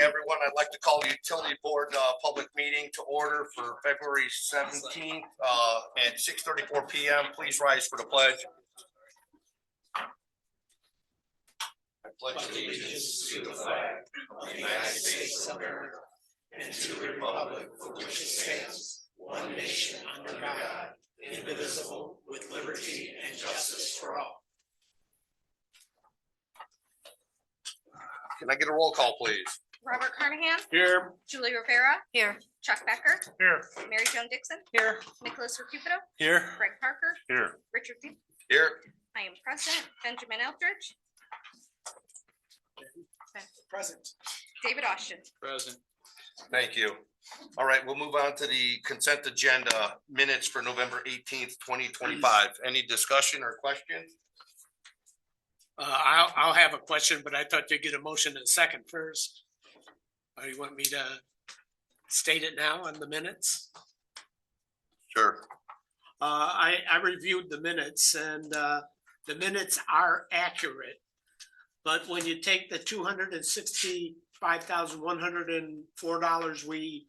everyone. I'd like to call the utility board public meeting to order for February 17th at 6:34 p.m. Please rise for the pledge. I pledge allegiance to the flag of the United States of America and to the republic for which it stands, one nation under God, indivisible, with liberty and justice for all. Can I get a roll call, please? Robert Carnahan. Here. Julie Rivera. Here. Chuck Becker. Here. Mary Jo Dixon. Here. Nicholas Rakupido. Here. Greg Parker. Here. Richard Dean. Here. I am present. Benjamin Eldridge. Present. David Austin. Present. Thank you. All right, we'll move on to the consent agenda minutes for November 18th, 2025. Any discussion or questions? I'll have a question, but I thought you'd get a motion in a second first. Or you want me to state it now on the minutes? Sure. I reviewed the minutes and the minutes are accurate. But when you take the $265,104 we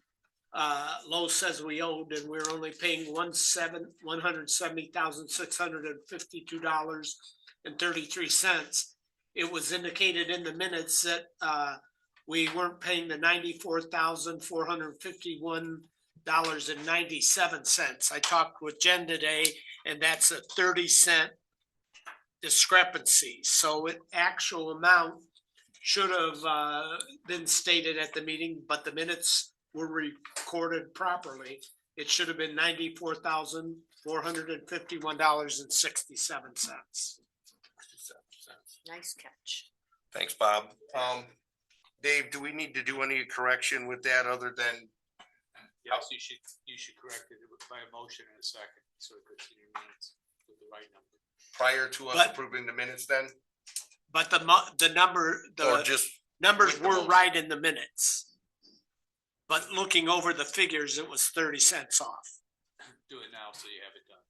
Lowe's says we owed, and we're only paying $170,652.33. It was indicated in the minutes that we weren't paying the $94,451.97. I talked with Jen today, and that's a 30-cent discrepancy. So an actual amount should have been stated at the meeting, but the minutes were recorded properly. It should have been $94,451.67. Nice catch. Thanks, Bob. Dave, do we need to do any correction with that other than? Yes, you should correct it by a motion in a second, so it goes in your minutes with the right number. Prior to us approving the minutes then? But the Or just numbers with the were motion? right in the minutes. But looking over the figures, it was 30 cents off. Do it now so you have it done.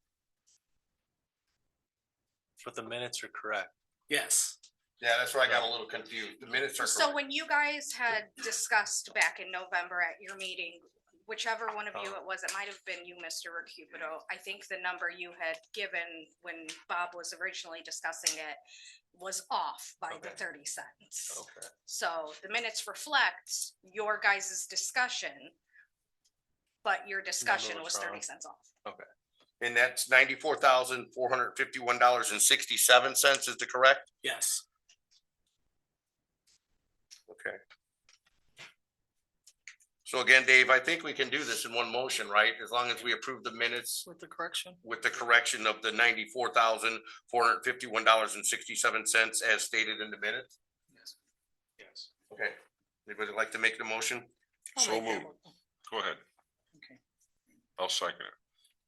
But the minutes are correct. Yes. Yeah, that's where I got a little confused. The minutes are So correct. when you guys had discussed back in November at your meeting, whichever one of you it was, it might have been you, Mr. Rakupido. I think the number you had given when Bob was originally discussing it was off by the 30 cents. Okay. So the minutes reflect your guys' discussion, but your discussion was was 30 wrong. cents off. And that's $94,451.67 is the correct? Yes. Okay. So again, Dave, I think we can do this in one motion, right? As long as we approve the minutes With the correction? with the correction of the $94,451.67 as stated in the minutes. Yes. Okay. Anybody like to make the motion? So moved. Go ahead. Okay. I'll second it.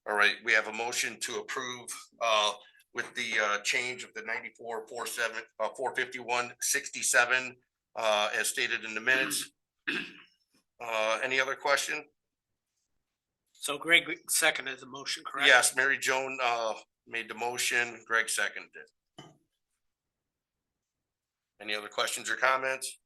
All right, we have a motion to approve with the change of the 451.67 as stated in the minutes. Any other question? So Greg seconded the motion, correct? Yes, Mary Joan made the motion, Greg seconded it. Any other questions or comments?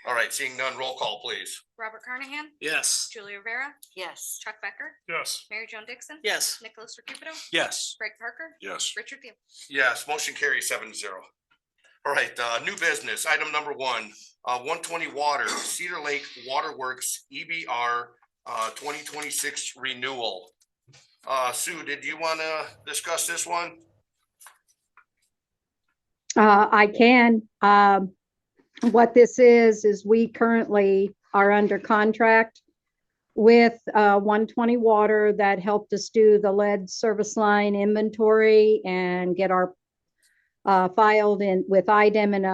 All right, seeing none, roll call, please. Robert Carnahan. Yes. Julie Rivera. Yes. Chuck Becker. Yes. Mary Jo Dixon. Yes. Nicholas Rakupido. Yes. Greg Parker. Yes. Richard Dean. Yes, motion carries 7-0. All right, new business, item number 1, 120 Water, Cedar Lake Waterworks EBR 2026 renewal. Sue, did you want to discuss this one? I can. What this is we currently are under contract with 120 Water that helped us do the lead service line inventory and get our filed in with IDEM in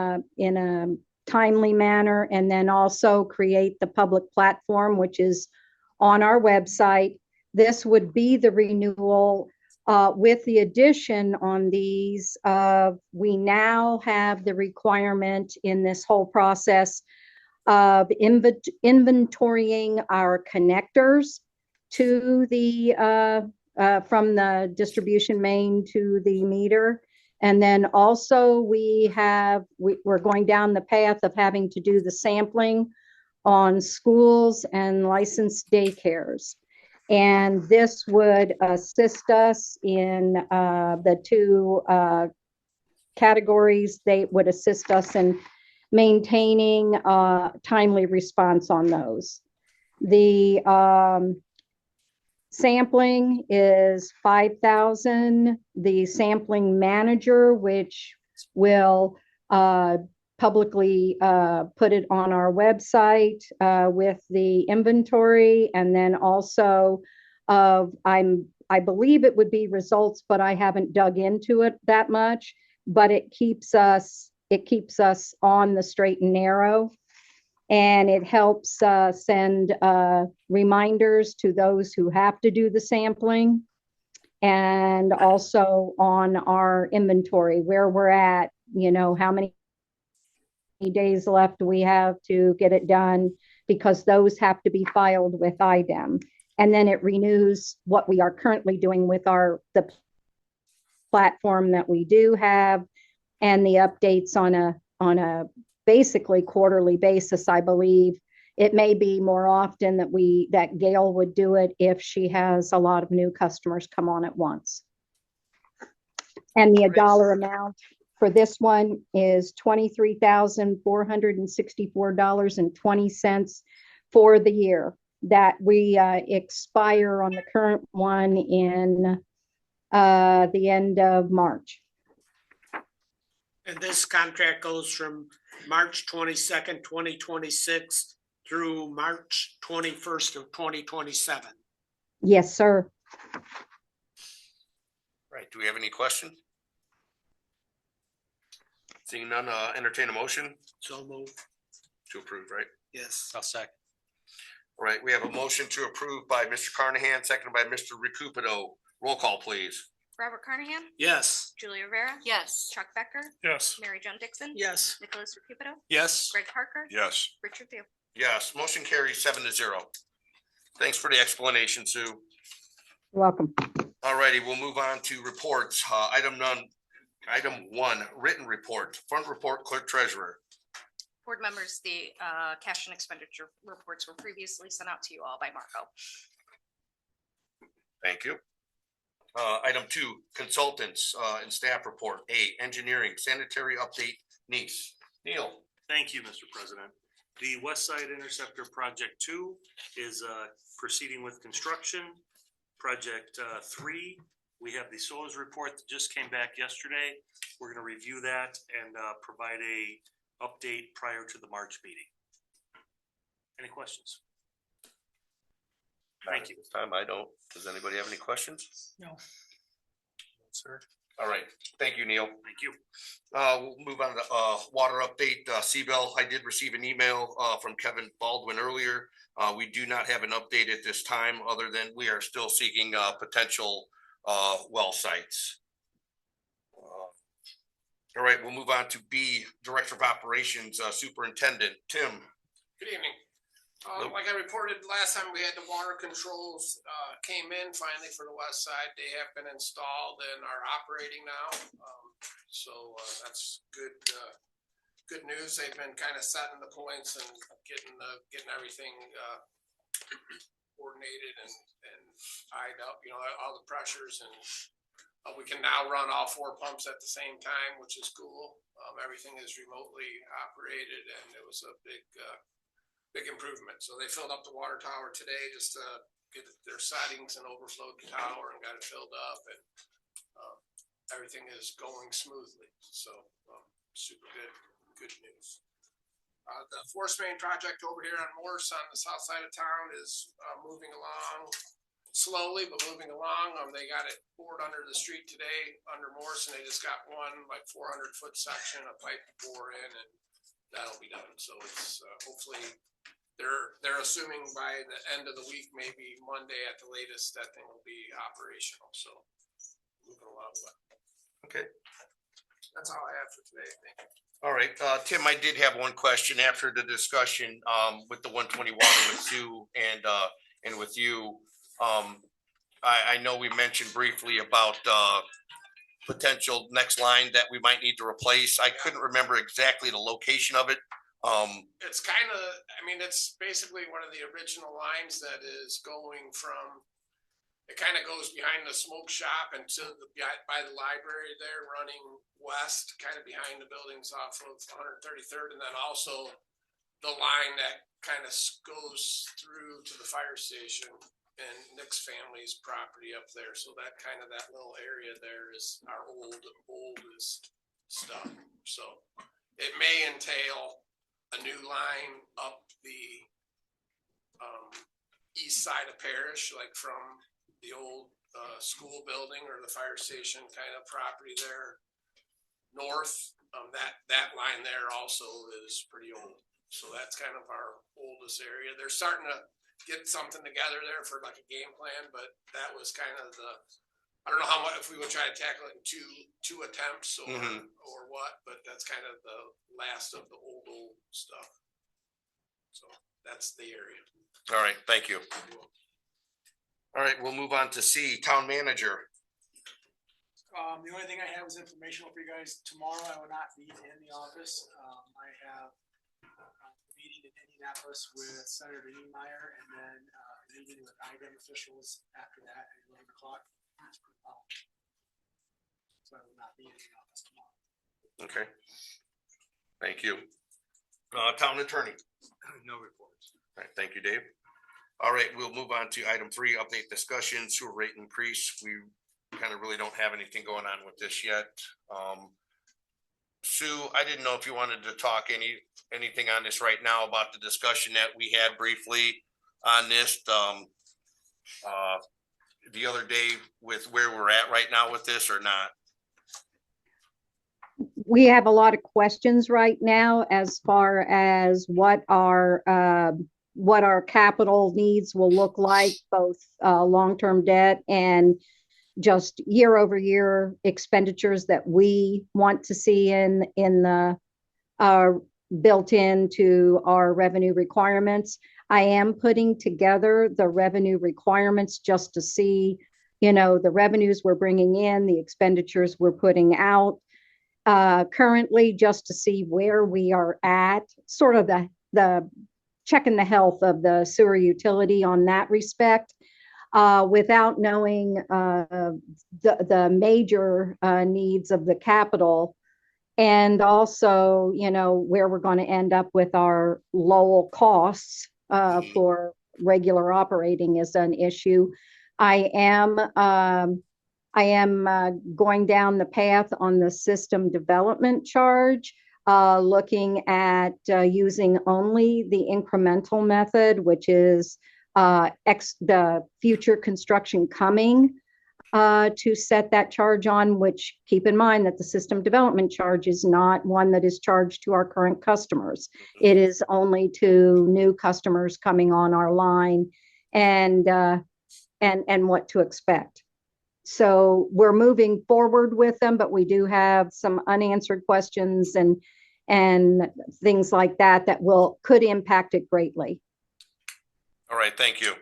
a timely manner, and then also create the public platform, which is on our website. This would be the renewal with the addition on these. We now have the requirement in this whole process of inventorying our connectors to the from the distribution main to the meter. And then also we're going down the path of having to do the sampling on schools and licensed daycares. And this would assist us in the two categories. They would assist us in maintaining timely response on those. The sampling is 5,000. The sampling manager, which will publicly put it on our website with the inventory, and then also I believe it would be results, but I haven't dug into it that much. But it keeps us on the straight and narrow, and it helps send reminders to those who have to do the sampling, and also on our inventory where we're at, how many days left we have to get it done, because those have to be filed with IDEM. And then it renews what we are currently doing with the platform that we do have, and the updates on a basically quarterly basis. I believe it may be more often that Gail would do it if she has a lot of new customers come on at once. And the dollar amount for this one is $23,464.20 for the year. That we expire on the current one in the end of March. And this contract goes from March 22nd, 2026 through March 21st of 2027. Yes, sir. Right, do we have any questions? Seeing none, entertain a motion So move. to approve, right? Yes. I'll second. All right, we have a motion to approve by Mr. Carnahan, seconded by Mr. Recupero. Roll call, please. Robert Carnahan, Yes. Julie Rivera. Yes. Chuck Becker, Yes. Mary John Dixon. Yes. Nicholas Recupero, Yes. Greg Parker, Yes. Richard Thiel. Yes, motion carries 7-0. Thanks for the explanation, Sue. You're welcome. All righty, we'll move on to reports. Item one, written report, front report, clerk treasurer. Board members, the cash and expenditure reports were previously sent out to you all by Marco. Thank you. Item two, consultants and staff report. A, engineering, sanitary update, Nice. Neil. Thank you, Mr. President. The West Side Interceptor Project 2 is proceeding with construction. Project 3, we have the SOLAS report that just came back yesterday. We're going to review that and provide a update prior to the March meeting. Any questions? Thank you. This time I don't. Does anybody have any questions? No. Sir. All right. Thank you, Neil. Thank you. We'll move on to water update. Seabell, I did receive an email from Kevin Baldwin earlier. We do not have an update at this time, other than we are still seeking potential well sites. All right, we'll move on to B, Director of Operations, Superintendent Tim. Good evening. Hello. Like I reported last time, we had the water controls came in finally for the west side. They have been installed and are operating now. So that's good news. They've been kind of setting the points and getting everything coordinated and tied up, all the pressures, and we can now run all 4 pumps at the same time, which is cool. Everything is remotely operated, and it was a big improvement. So they filled up the water tower today just to get their settings and overflowed the tower and got it filled up, and everything is going smoothly. So super good news. The force main project over here on Morse on the south side of town is moving along slowly, but moving along. They got it bored under the street today under Morse, and they just got one like 400-foot section of pipe to bore in, and that'll be done. So it's hopefully they're assuming by the end of the week, maybe Monday at the latest, that thing will be operational. So moving along well. Okay. That's all I have for today. Thank you. All right, Tim, I did have one question after the discussion with the 120 water with Sue and with you. I know we mentioned briefly about potential next line that we might need to replace. I couldn't remember exactly the location of it. It's kind of, I mean, it's basically one of the original lines that is going from, it kind of goes behind the smoke shop and to the, by the library there, running west, kind of behind the buildings off of 133rd, and then also the line that kind of goes through to the fire station and Nick's family's property up there. So that kind of, that little area there is our oldest stuff. So it may entail a new line up the east side of Parish, like from the old school building or the fire station kind of property there north. That line there also is pretty old. So that's kind of our oldest area. They're starting to get something together there for like a game plan, but that was kind of the, I don't know how much, if we would try to tackle it in two attempts or what, but that's kind of the last of the old stuff. So that's the area. All right, thank you. All right, we'll move on to C, town manager. The only thing I have is informational for you guys. Tomorrow I will not be in the office. I have a meeting in Indianapolis with Senator Niemeyer and then a meeting with IDEM officials after that at 11 o'clock. So I will not be in the office tomorrow. Okay. Thank you. Town attorney. No reports. All right, thank you, Dave. All right, we'll move on to item 3, update discussion, sewer rate increase. We kind of really don't have anything going on with this yet. Sue, I didn't know if you wanted to talk anything on this right now about the discussion that we had briefly on this the other day with where we're at right now with this or not? We have a lot of questions right now as far as what our capital needs will look like, both long-term debt and just year-over-year expenditures that we want to see in the built into our revenue requirements. I am putting together the revenue requirements just to see, the revenues we're bringing in, the expenditures we're putting out. Currently, just to see where we are at, sort of the checking the health of the sewer utility on that respect, without knowing the major needs of the capital, and also, where we're going to end up with our Lowell costs for regular operating is an issue. I am going down the path on the system development charge, looking at using only the incremental method, which is the future construction coming to set that charge on, which keep in mind that the system development charge is not one that is charged to our current customers. It is only to new customers coming on our line and what to expect. So we're moving forward with them, but we do have some unanswered questions and things like that could impact it greatly. All right, thank you.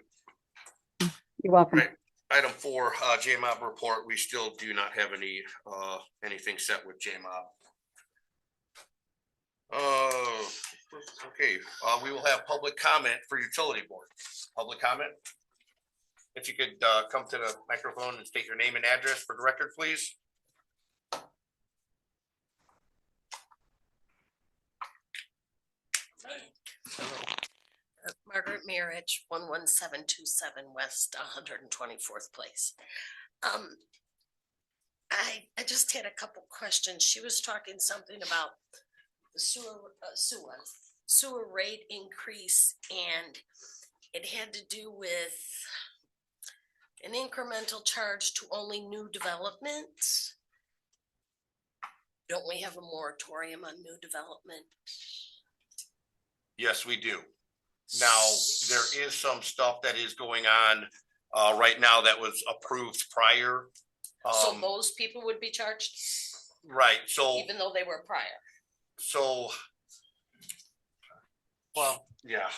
You're welcome. Right. Item 4, JMOB report. We still do not have anything set with JMOB. Okay, we will have public comment for utility board. Public comment. If you could come to the microphone and state your name and address for the record, please. Margaret Marriage, 11727 West 124th Place. I just had a couple questions. She was talking something about the sewer rate increase, and it had to do with an incremental charge to only new developments. Don't we have a moratorium on new development? Yes, we do. Now, there is some stuff that is going on right now that was approved prior. So those people would be charged? Right, so. Even though they were prior? So. Well, yeah.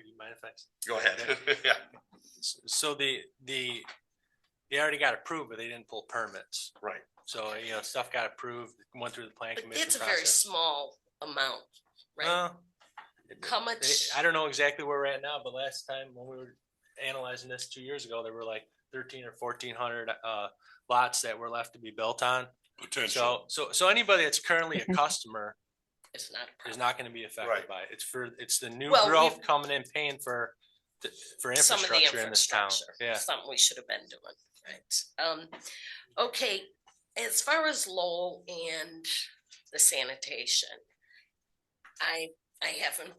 you mind if I? Go ahead. Yeah. So they already got approved, but they didn't pull permits. Right. So, you know, stuff got approved, went through the plan But commission it's a very process. small amount, right? How much? I don't know exactly where we're at now, but last time when we were analyzing this 2 years ago, there were like 13 or 1400 lots that were left to be built on. Potential. So anybody that's currently a customer It's not a is problem. not going to be affected Right. by it. It's the new Well, growth we've- coming in paying for Some of the infrastructure in this town. infrastructure, Yeah. something we should have been doing, right? Okay, as far as Lowell and the sanitation, I haven't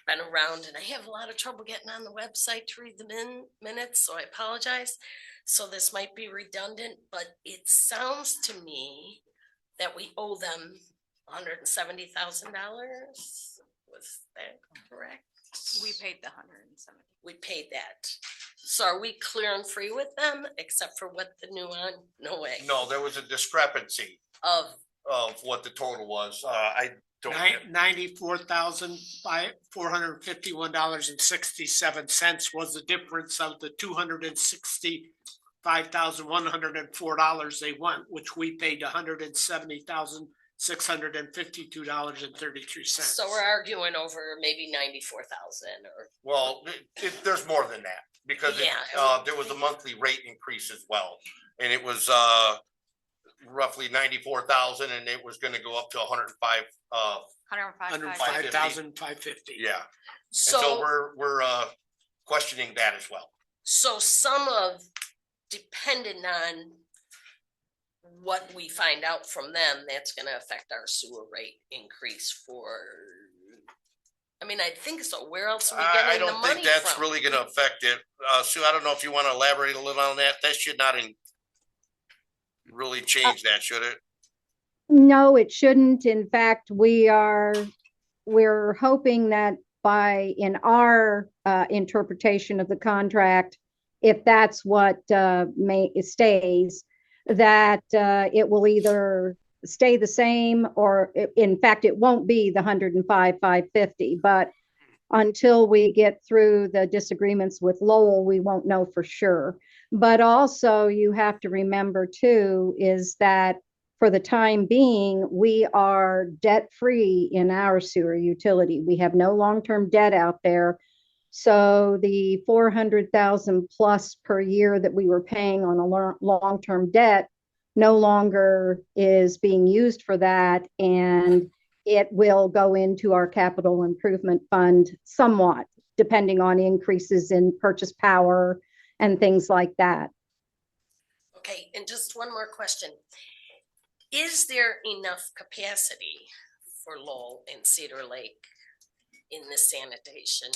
been around and I have a lot of trouble getting on the website to read the minutes, so I apologize. So this might be redundant, but it sounds to me that we owe them $170,000. Was that correct? We paid the 170. We paid that. So are we clear and free with them, except for what the new one? No way. No, there was a discrepancy Of, of what the total was. I don't. $94,451.67 was the difference of the $265,104 they want, which we paid $170,652.33. so we're arguing over maybe 94,000 or, Well, there's more than that because Yeah. there was a monthly rate increase as well. And it was roughly 94,000 and it was gonna go up to 105. 105,550. Yeah. And so so, we're questioning that as well. so some of, depending on what we find out from them, that's gonna affect our sewer rate increase for, I mean, I think so. Where else are we I getting the don't money think that's from? really gonna affect it. Sue, I don't know if you wanna elaborate a little on that. That should not really change that, should it? No, it shouldn't. In fact, we're hoping that in our interpretation of the contract, if that's what stays, that it will either stay the same or in fact, it won't be the 105,550, but until we get through the disagreements with Lowell, we won't know for sure. But also you have to remember too, is that for the time being, we are debt-free in our sewer utility. We have no long-term debt out there. So the 400,000 plus per year that we were paying on a long-term debt no longer is being used for that. And it will go into our capital improvement fund somewhat, depending on increases in purchase power and things like that. Okay, and just one more question. Is there enough capacity for Lowell and Cedar Lake in the sanitation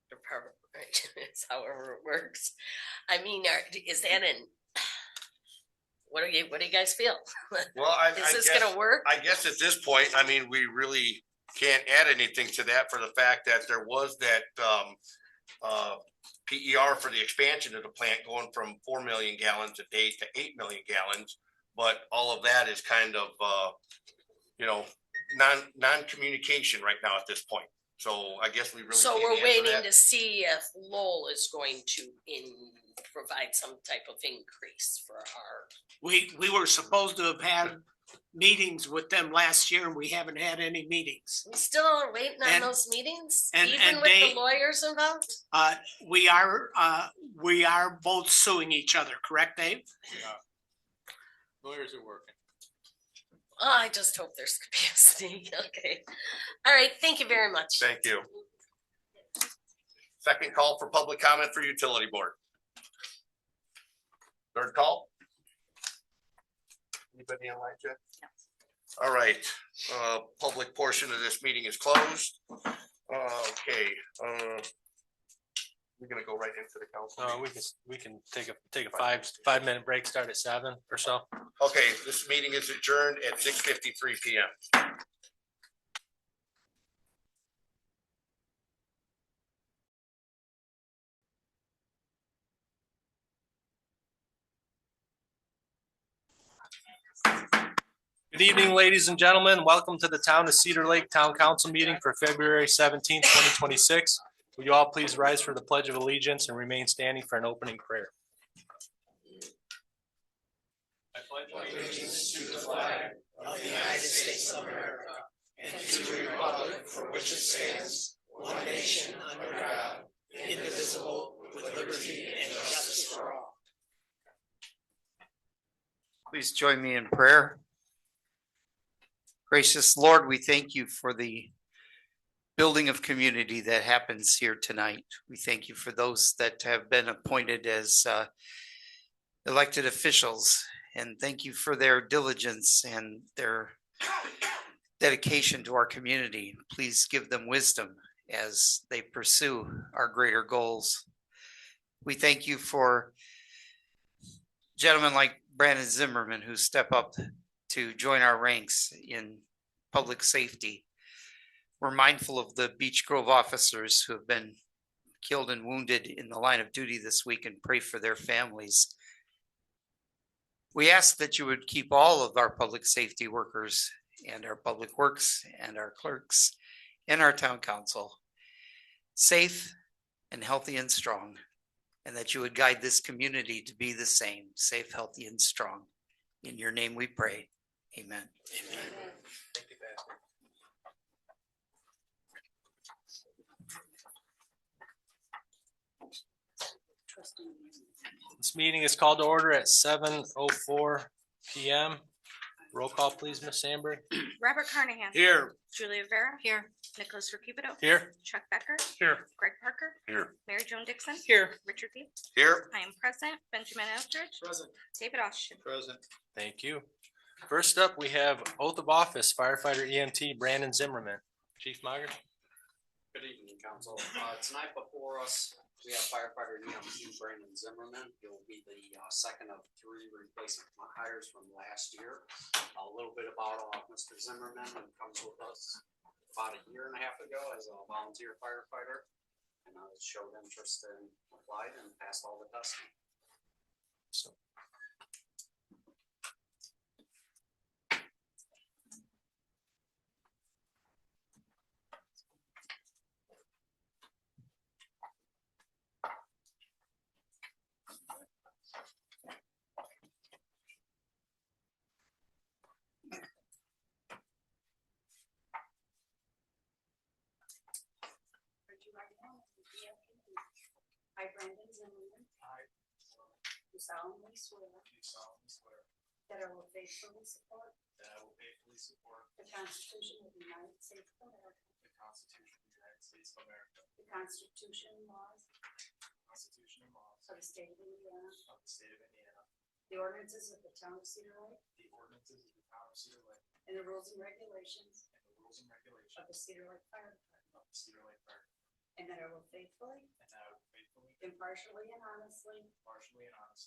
department? It's however it works. I mean, is that what do you guys feel? Well, Is this gonna work? I guess at this point, I mean, we really can't add anything to that for the fact that there was that PER for the expansion of the plant going from 4 million gallons a day to 8 million gallons. But all of that is kind of, non-communication right now at this point. So I guess we really So can't we're answer waiting that. to see if Lowell is going to provide some type of increase for our. We were supposed to have had meetings with them last year and we haven't had any meetings. We still are waiting on And- those meetings, and even with they- the lawyers involved? We are both suing each other, correct, Dave? Lawyers are working. Oh, I just hope there's capacity. Okay. All right. Thank you very much. Thank you. Second call for public comment for utility board. Third call? Anybody online, Jeff? All right, public portion of this meeting is closed. Okay, we're gonna go right into the council. meeting. We can take a 5-minute break, start at 7 or so. Okay, this meeting is adjourned at 6:53 PM. Good evening, ladies and gentlemen. Welcome to the Town of Cedar Lake Town Council meeting for February 17th, 2026. Will you all please rise for the Pledge of Allegiance and remain standing for an opening prayer? allegiance to the flag of the United States of America and to the republic for which it stands, one nation under God, indivisible, with liberty and justice for all. Please join me in prayer. Gracious Lord, we thank you for the building of community that happens here tonight. We thank you for those that have been appointed as elected officials, and thank you for their diligence and their dedication to our community. Please give them wisdom as they pursue our greater goals. We thank you for gentlemen like Brandon Zimmerman who step up to join our ranks in public safety. We're mindful of the Beech Grove officers who have been killed and wounded in the line of duty this week and pray for their families. We ask that you would keep all of our public safety workers and our public works and our clerks and our town council safe and healthy and strong, and that you would guide this community to be the same, safe, healthy, and strong. In your name we pray. Amen. Amen. Thank you, Pastor. This meeting is called to order at 7:04 PM. Roll call, please, Ms. Sandberg. Robert Carnahan. Here. Julia Rivera. Here. Nicholas Recupido. Here. Chuck Becker. Here. Greg Parker. Here. Mary Joan Dixon. Here. Richard Reed. Here. I am present. Benjamin Ellsworth. Present. David Austin. Present. Thank you. First up, we have oath of office firefighter EMT Brandon Zimmerman. Chief Mager. Good evening, council. Tonight before us, we have firefighter EMT Brandon Zimmerman. He'll be the second of 3 replacement hires from last year. A little bit about Mr. Zimmerman, who comes with us about a year and a half ago as a volunteer firefighter, and showed interest and applied and passed all the testing. I, Brandon Zimmerman. Do solemnly swear. That I will faithfully support. The Constitution of the United States of America. The Constitution and laws. Of the state of Indiana. The ordinances of the town of Cedar Lake. And the rules and regulations. Of the Cedar Lake Fire Department. And that I will faithfully. Impartially and honestly.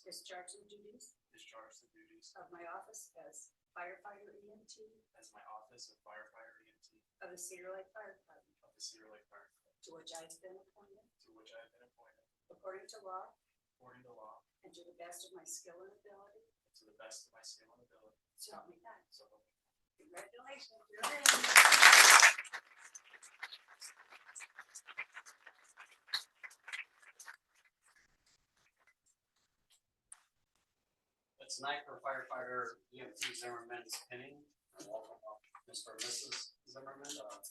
Discharge the duties. Of my office as firefighter EMT. Of the Cedar Lake Fire Department. To which I have been appointed. According to law. And to the best of my skill and ability. So help me God. Congratulations. You're in. Tonight for firefighter EMT Zimmerman's pinning. Welcome Mr. and Mrs. Zimmerman. John.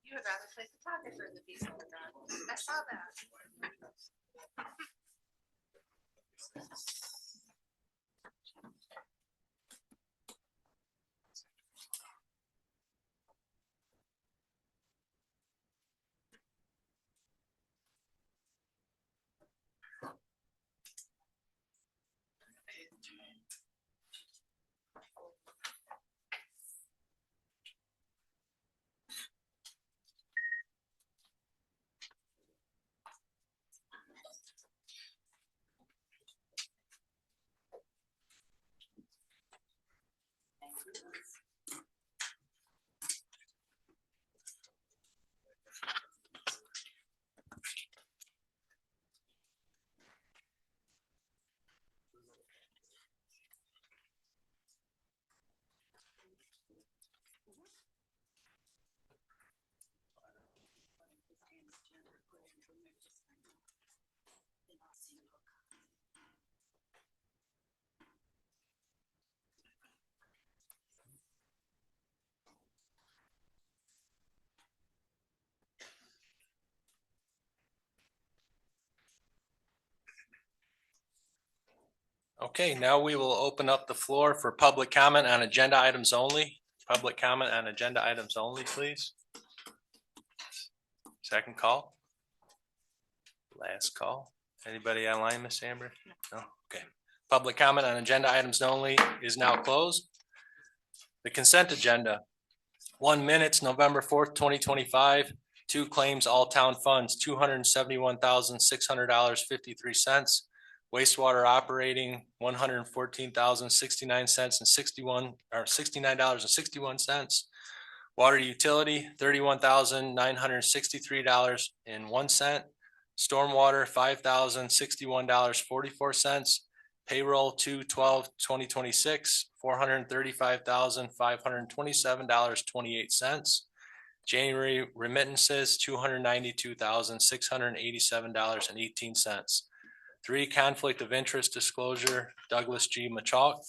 You would rather play photographer than be someone else. I saw that. Okay, now we will open up the floor for public comment on agenda items only. Public comment on agenda items only, please. Second call. Last call. Anybody online, Miss Amber? No, okay. Public comment on agenda items only is now closed. The consent agenda. 1 minutes, November 4th, 2025. 2 claims, all town funds, $271,600.53. Wastewater operating, $114,069 and $69.61. Water utility, $31,963.01. Stormwater, $5,061.44. Payroll 2/12/2026, $435,527.28. January remittances, $292,687.18. 3, conflict of interest disclosure, Douglas G. Machok.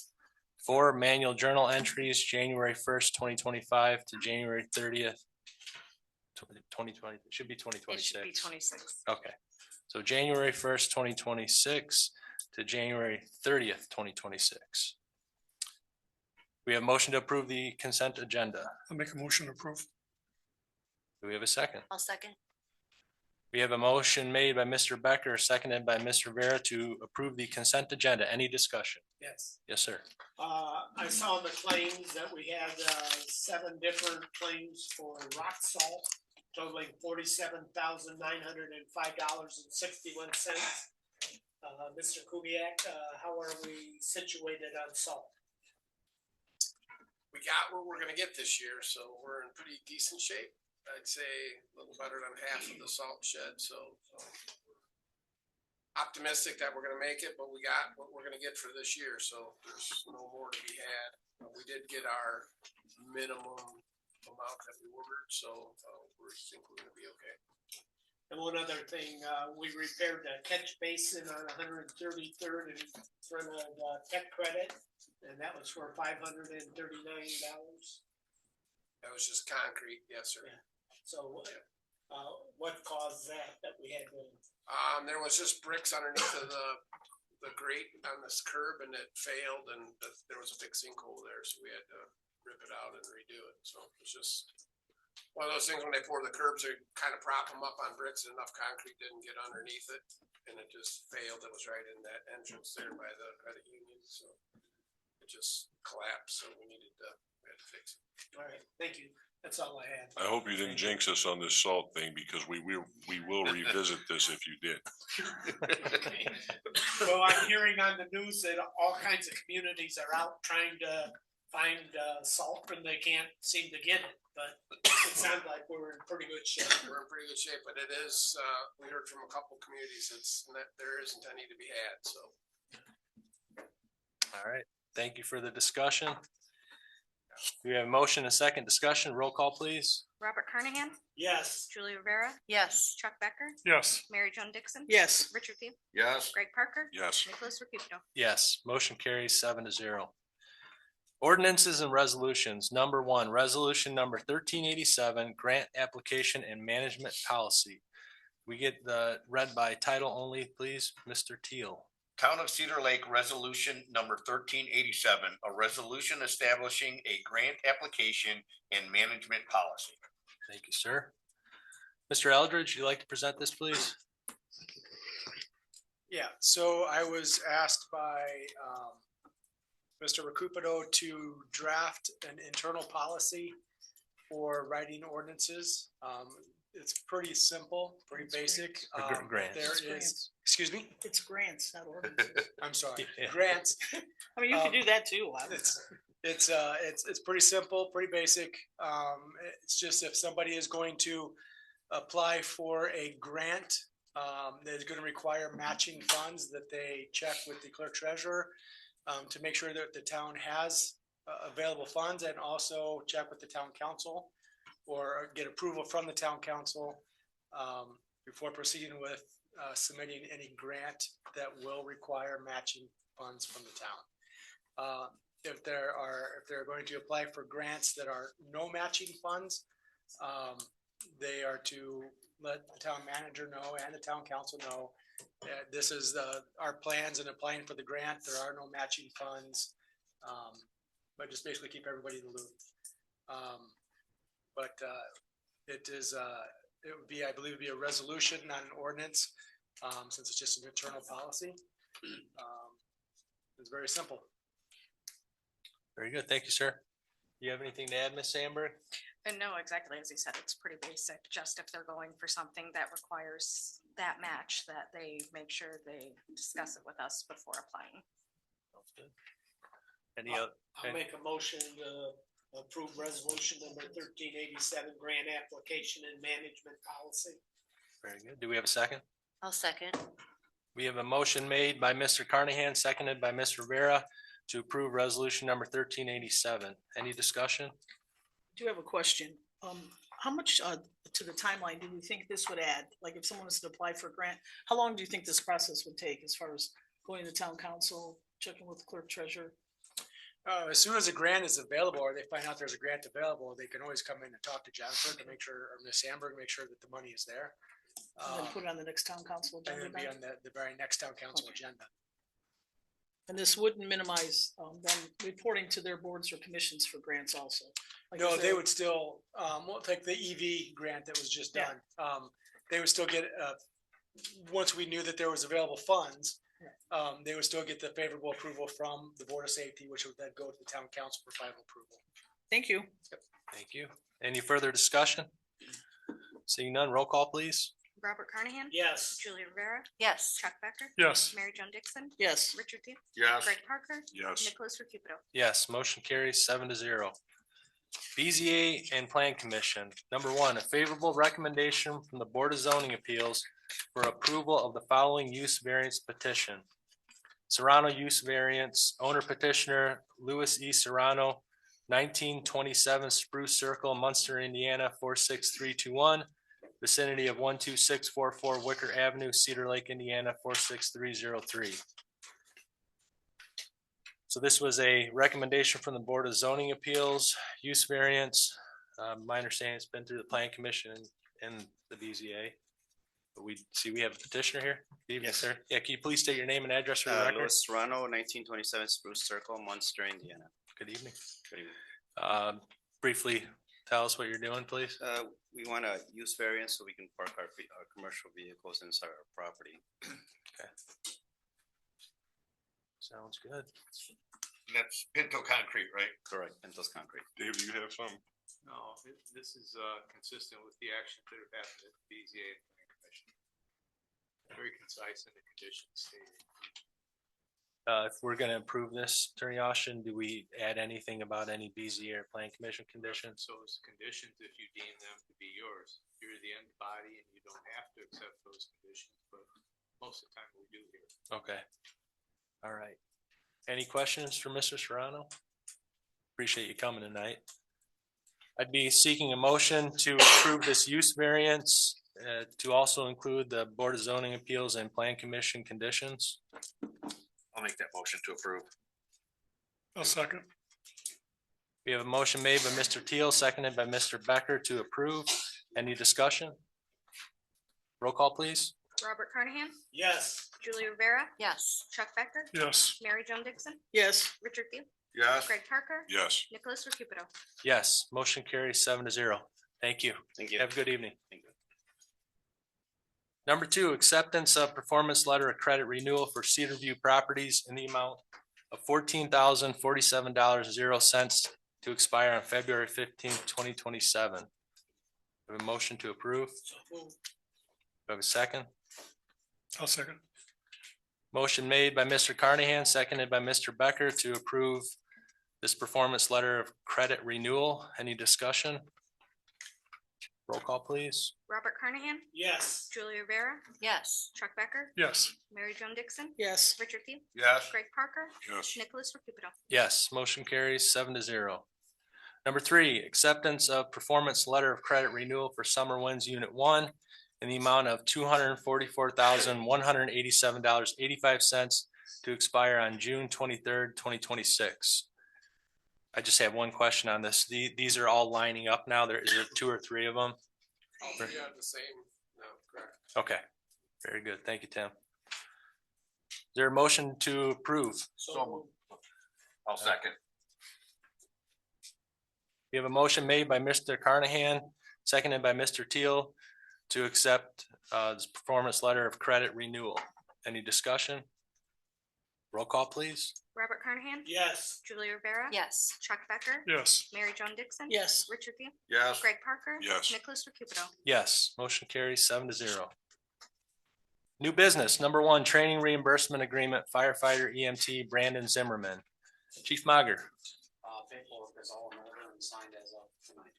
4, manual journal entries, January 1st, 2025 to January 30th, 2020, it should be It should be 2026. 26. Okay, so January 1st, 2026 to January 30th, 2026. We have motion to approve the consent agenda. I'll make a motion to approve. Do we have a second? I'll second. We have a motion made by Mr. Becker, seconded by Mr. Vera to approve the consent agenda. Any discussion? Yes. Yes, sir. I saw the claims that we had, 7 different claims for rock salt totaling $47,905.61. Mr. Kubiak, how are we situated on salt? We got what we're gonna get this year, so we're in pretty decent shape. I'd say a little better than half of the salt shed, so optimistic that we're gonna make it, but we got what we're gonna get for this year, so there's no more to be had. We did get our minimum amount that we ordered, so we're think we're gonna be okay. And one other thing, we repaired the catch basin on 133rd in front of Tech Credit, and that was for $539. That was just concrete, yes, sir. So, what caused that we had to? There was just bricks underneath of the grate on this curb, and it failed, and there was a big sinkhole there, so we had to rip it out and redo it. So it was just one of those things when they pour the curbs, they kind of prop them up on bricks, and enough concrete didn't get underneath it, and it just failed. It was right in that entrance there by the credit union, so it just collapsed, so we had to fix it. All right, thank you. That's all I had. I hope you didn't jinx us on this salt thing because we will revisit this if you did. Well, I'm hearing on the news that all kinds of communities are out trying to find salt and they can't seem to get it, but it sounds like we're in pretty good shape. We're in pretty good shape, but it is, we heard from a couple communities, that there isn't any to be had, so. All right, thank you for the discussion. We have a motion, a second discussion. Roll call, please. Robert Carnahan, Yes. Julie Rivera, Yes. Chuck Becker, Yes. Mary Joan Dixon. Yes. Richard Field, Yes. Greg Parker. Yes. Nicholas Rakuto. Yes, motion carries 7-0. Ordinances and resolutions. Number one, resolution number 1387, grant application and management policy. We get the read by title only, please, Mr. Teal. Town of Cedar Lake Resolution Number 1387, a resolution establishing a grant application and management policy. Thank you, sir. Mr. Eldridge, you'd like to present this, please? Yeah, so I was asked by Mr. Recupero to draft an internal policy for writing ordinances. It's pretty simple, pretty basic. Grants. There is, excuse me? It's grants, not ordinances. I'm sorry, Yeah. grants. I mean, you can do that too. It's pretty simple, pretty basic. It's just if somebody is going to apply for a grant, that is going to require matching funds, that they check with the clerk treasurer to make sure that the town has available funds, and also check with the town council or get approval from the town council before proceeding with submitting any grant that will require matching funds from the town. If they're going to apply for grants that are no matching funds, they are to let the town manager know and the town council know that this is our plans in applying for the grant. There are no matching funds, but just basically keep everybody in the loop. But it would be, I believe, it'd be a resolution, not an ordinance, since it's just an internal policy. It's very simple. Very good. Thank you, sir. Do you have anything to add, Ms. Sandberg? And no, exactly as he said, it's pretty basic, just if they're going for something that requires that match, that they make sure they discuss it with us before applying. Sounds good. Any other? I'll make a motion to approve resolution number 1387, grant application and management policy. Very good. Do we have a second? I'll second. We have a motion made by Mr. Carnahan, seconded by Ms. Rivera to approve resolution number 1387. Any discussion? I do have a question. How much to the timeline do you think this would add? Like if someone was to apply for a grant, how long do you think this process would take as far as going to town council, checking with the clerk treasurer? As soon as a grant is available, or they find out there's a grant available, they can always come in and talk to Jennifer to make sure, or Ms. Sandberg, make sure that the money is there. And then put it on the next town council And agenda? then be then? on the very next town council agenda. And this wouldn't minimize them reporting to their boards or commissions for grants also? Like No, if they they're- would still, like the EV grant that was just Yeah. done, they would still get, once we knew that there was available funds, they would still get the favorable approval from the Board of Safety, which would then go to the town council for final approval. Thank you. Thank you. Any further discussion? Seeing none, roll call, please. Robert Carnahan. Yes. Julie Rivera, Yes. Chuck Becker. Yes. Mary Joan Dixon. Yes. Richard Field, Yes. Greg Parker. Yes. Nicholas Rakuto. Yes, motion carries 7-0. BZA and Plan Commission. Number one, a favorable recommendation from the Board of Zoning Appeals for approval of the following use variance petition. Serrano use variance, owner petitioner Louis E. Serrano, 1927 Spruce Circle, Munster, Indiana, 46321. Vicinity of 12644 Wicker Avenue, Cedar Lake, Indiana, 46303. So this was a recommendation from the Board of Zoning Appeals, use variance. My understanding it's been through the Plan Commission and the BZA. But we have a petitioner here. Good evening, Yes. sir. Yeah, can you please state your name and address for the record? Louis Serrano, 1927 Spruce Circle, Munster, Indiana. Good evening. Good evening. Briefly tell us what you're doing, please. We want a use variance so we can park our commercial vehicles inside our property. Sounds good. And that's Pinto Concrete, right? Correct, Pintos Concrete. Dave, do you have some? No, this is consistent with the actions that have happened at the BZA and Planning Commission. Very concise in the conditions stated. If we're gonna approve this, Attorney Austin, do we add anything about any BZA or Plan Commission conditions? So it's conditions if you deem them to be yours. You're the end body and you don't have to accept those conditions, but most of the time we do here. Okay. All right. Any questions for Mr. Serrano? Appreciate you coming tonight. I'd be seeking a motion to approve this use variance to also include the Board of Zoning Appeals and Plan Commission conditions. I'll make that motion to approve. I'll second. We have a motion made by Mr. Teal, seconded by Mr. Becker to approve. Any discussion? Roll call, please. Robert Carnahan, Yes. Julie Rivera, Yes. Chuck Becker, Yes. Mary Jo Dixon, Yes. Richard Thiel, Yes. Greg Parker, Yes. Nicholas Rakupedo. Yes, motion carries 7-0. Thank you. Thank you. Have a good evening. Thank you. Number 2, acceptance of performance letter of credit renewal for Cedar View Properties in the amount of $14,047.00 to expire on February 15th, 2027. We have a motion to approve. So moved. Do I have a second? I'll second. Motion made by Mr. Carnahan, seconded by Mr. Becker to approve this performance letter of credit renewal. Any discussion? Roll call, please. Robert Carnahan, Yes. Julie Rivera, Yes. Chuck Becker, Yes. Mary Jo Dixon, Yes. Richard Thiel, Yes. Greg Parker, Yes. Nicholas Rakupedo. Yes, motion carries 7-0. Number 3, acceptance of performance letter of credit renewal for Summer Winds Unit 1 in the amount of $244,187.85 to expire on June 23rd, 2026. I just have one question on this. These are all lining up now. Is there 2 or 3 of them? All three are the same, no, correct. Okay, very good. Thank you, Tim. Is there a motion to approve? So moved. I'll second. We have a motion made by Mr. Carnahan, seconded by Mr. Teal to accept this performance letter of credit renewal. Any discussion? Roll call, please. Robert Carnahan, Yes. Julie Rivera, Yes. Chuck Becker, Yes. Mary Jo Dixon, Yes. Richard Thiel, Yes. Greg Parker, Yes. Nicholas Rakupedo. Yes, motion carries 7-0. New business, number 1, training reimbursement agreement firefighter EMT Brandon Zimmerman. Chief Mager. Paperwork is all in order and signed as of tonight.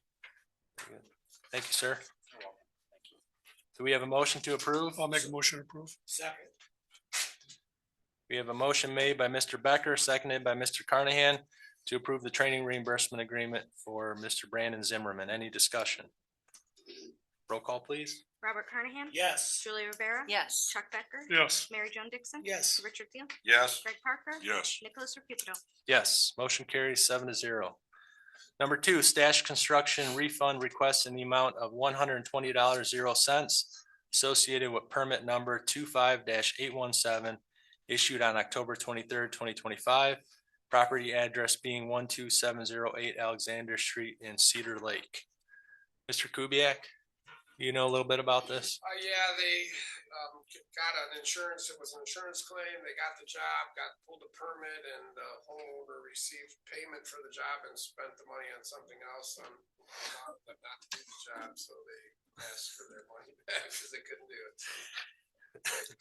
Thank you, sir. You're welcome. Thank you. Do we have a motion to approve? I'll make a motion to approve. Second. We have a motion made by Mr. Becker, seconded by Mr. Carnahan to approve the training reimbursement agreement for Mr. Brandon Zimmerman. Any discussion? Roll call, please. Robert Carnahan, Yes. Julie Rivera, Yes. Chuck Becker, Yes. Mary Jo Dixon, Yes. Richard Thiel, Yes. Greg Parker, Yes. Nicholas Rakupedo. Yes, motion carries 7-0. Number 2, Stash Construction refund request in the amount of $120.00 associated with permit number 25-817 issued on October 23rd, 2025. Property address being 12708 Alexander Street in Cedar Lake. Mr. Kubiak, you know a little bit about this? Yeah, they, got an insurance, it was an insurance claim, they got the job, pulled a permit, and the homeowner received payment for the job and spent the money on something else, but not to do the job, so they asked for their money back because they couldn't do it.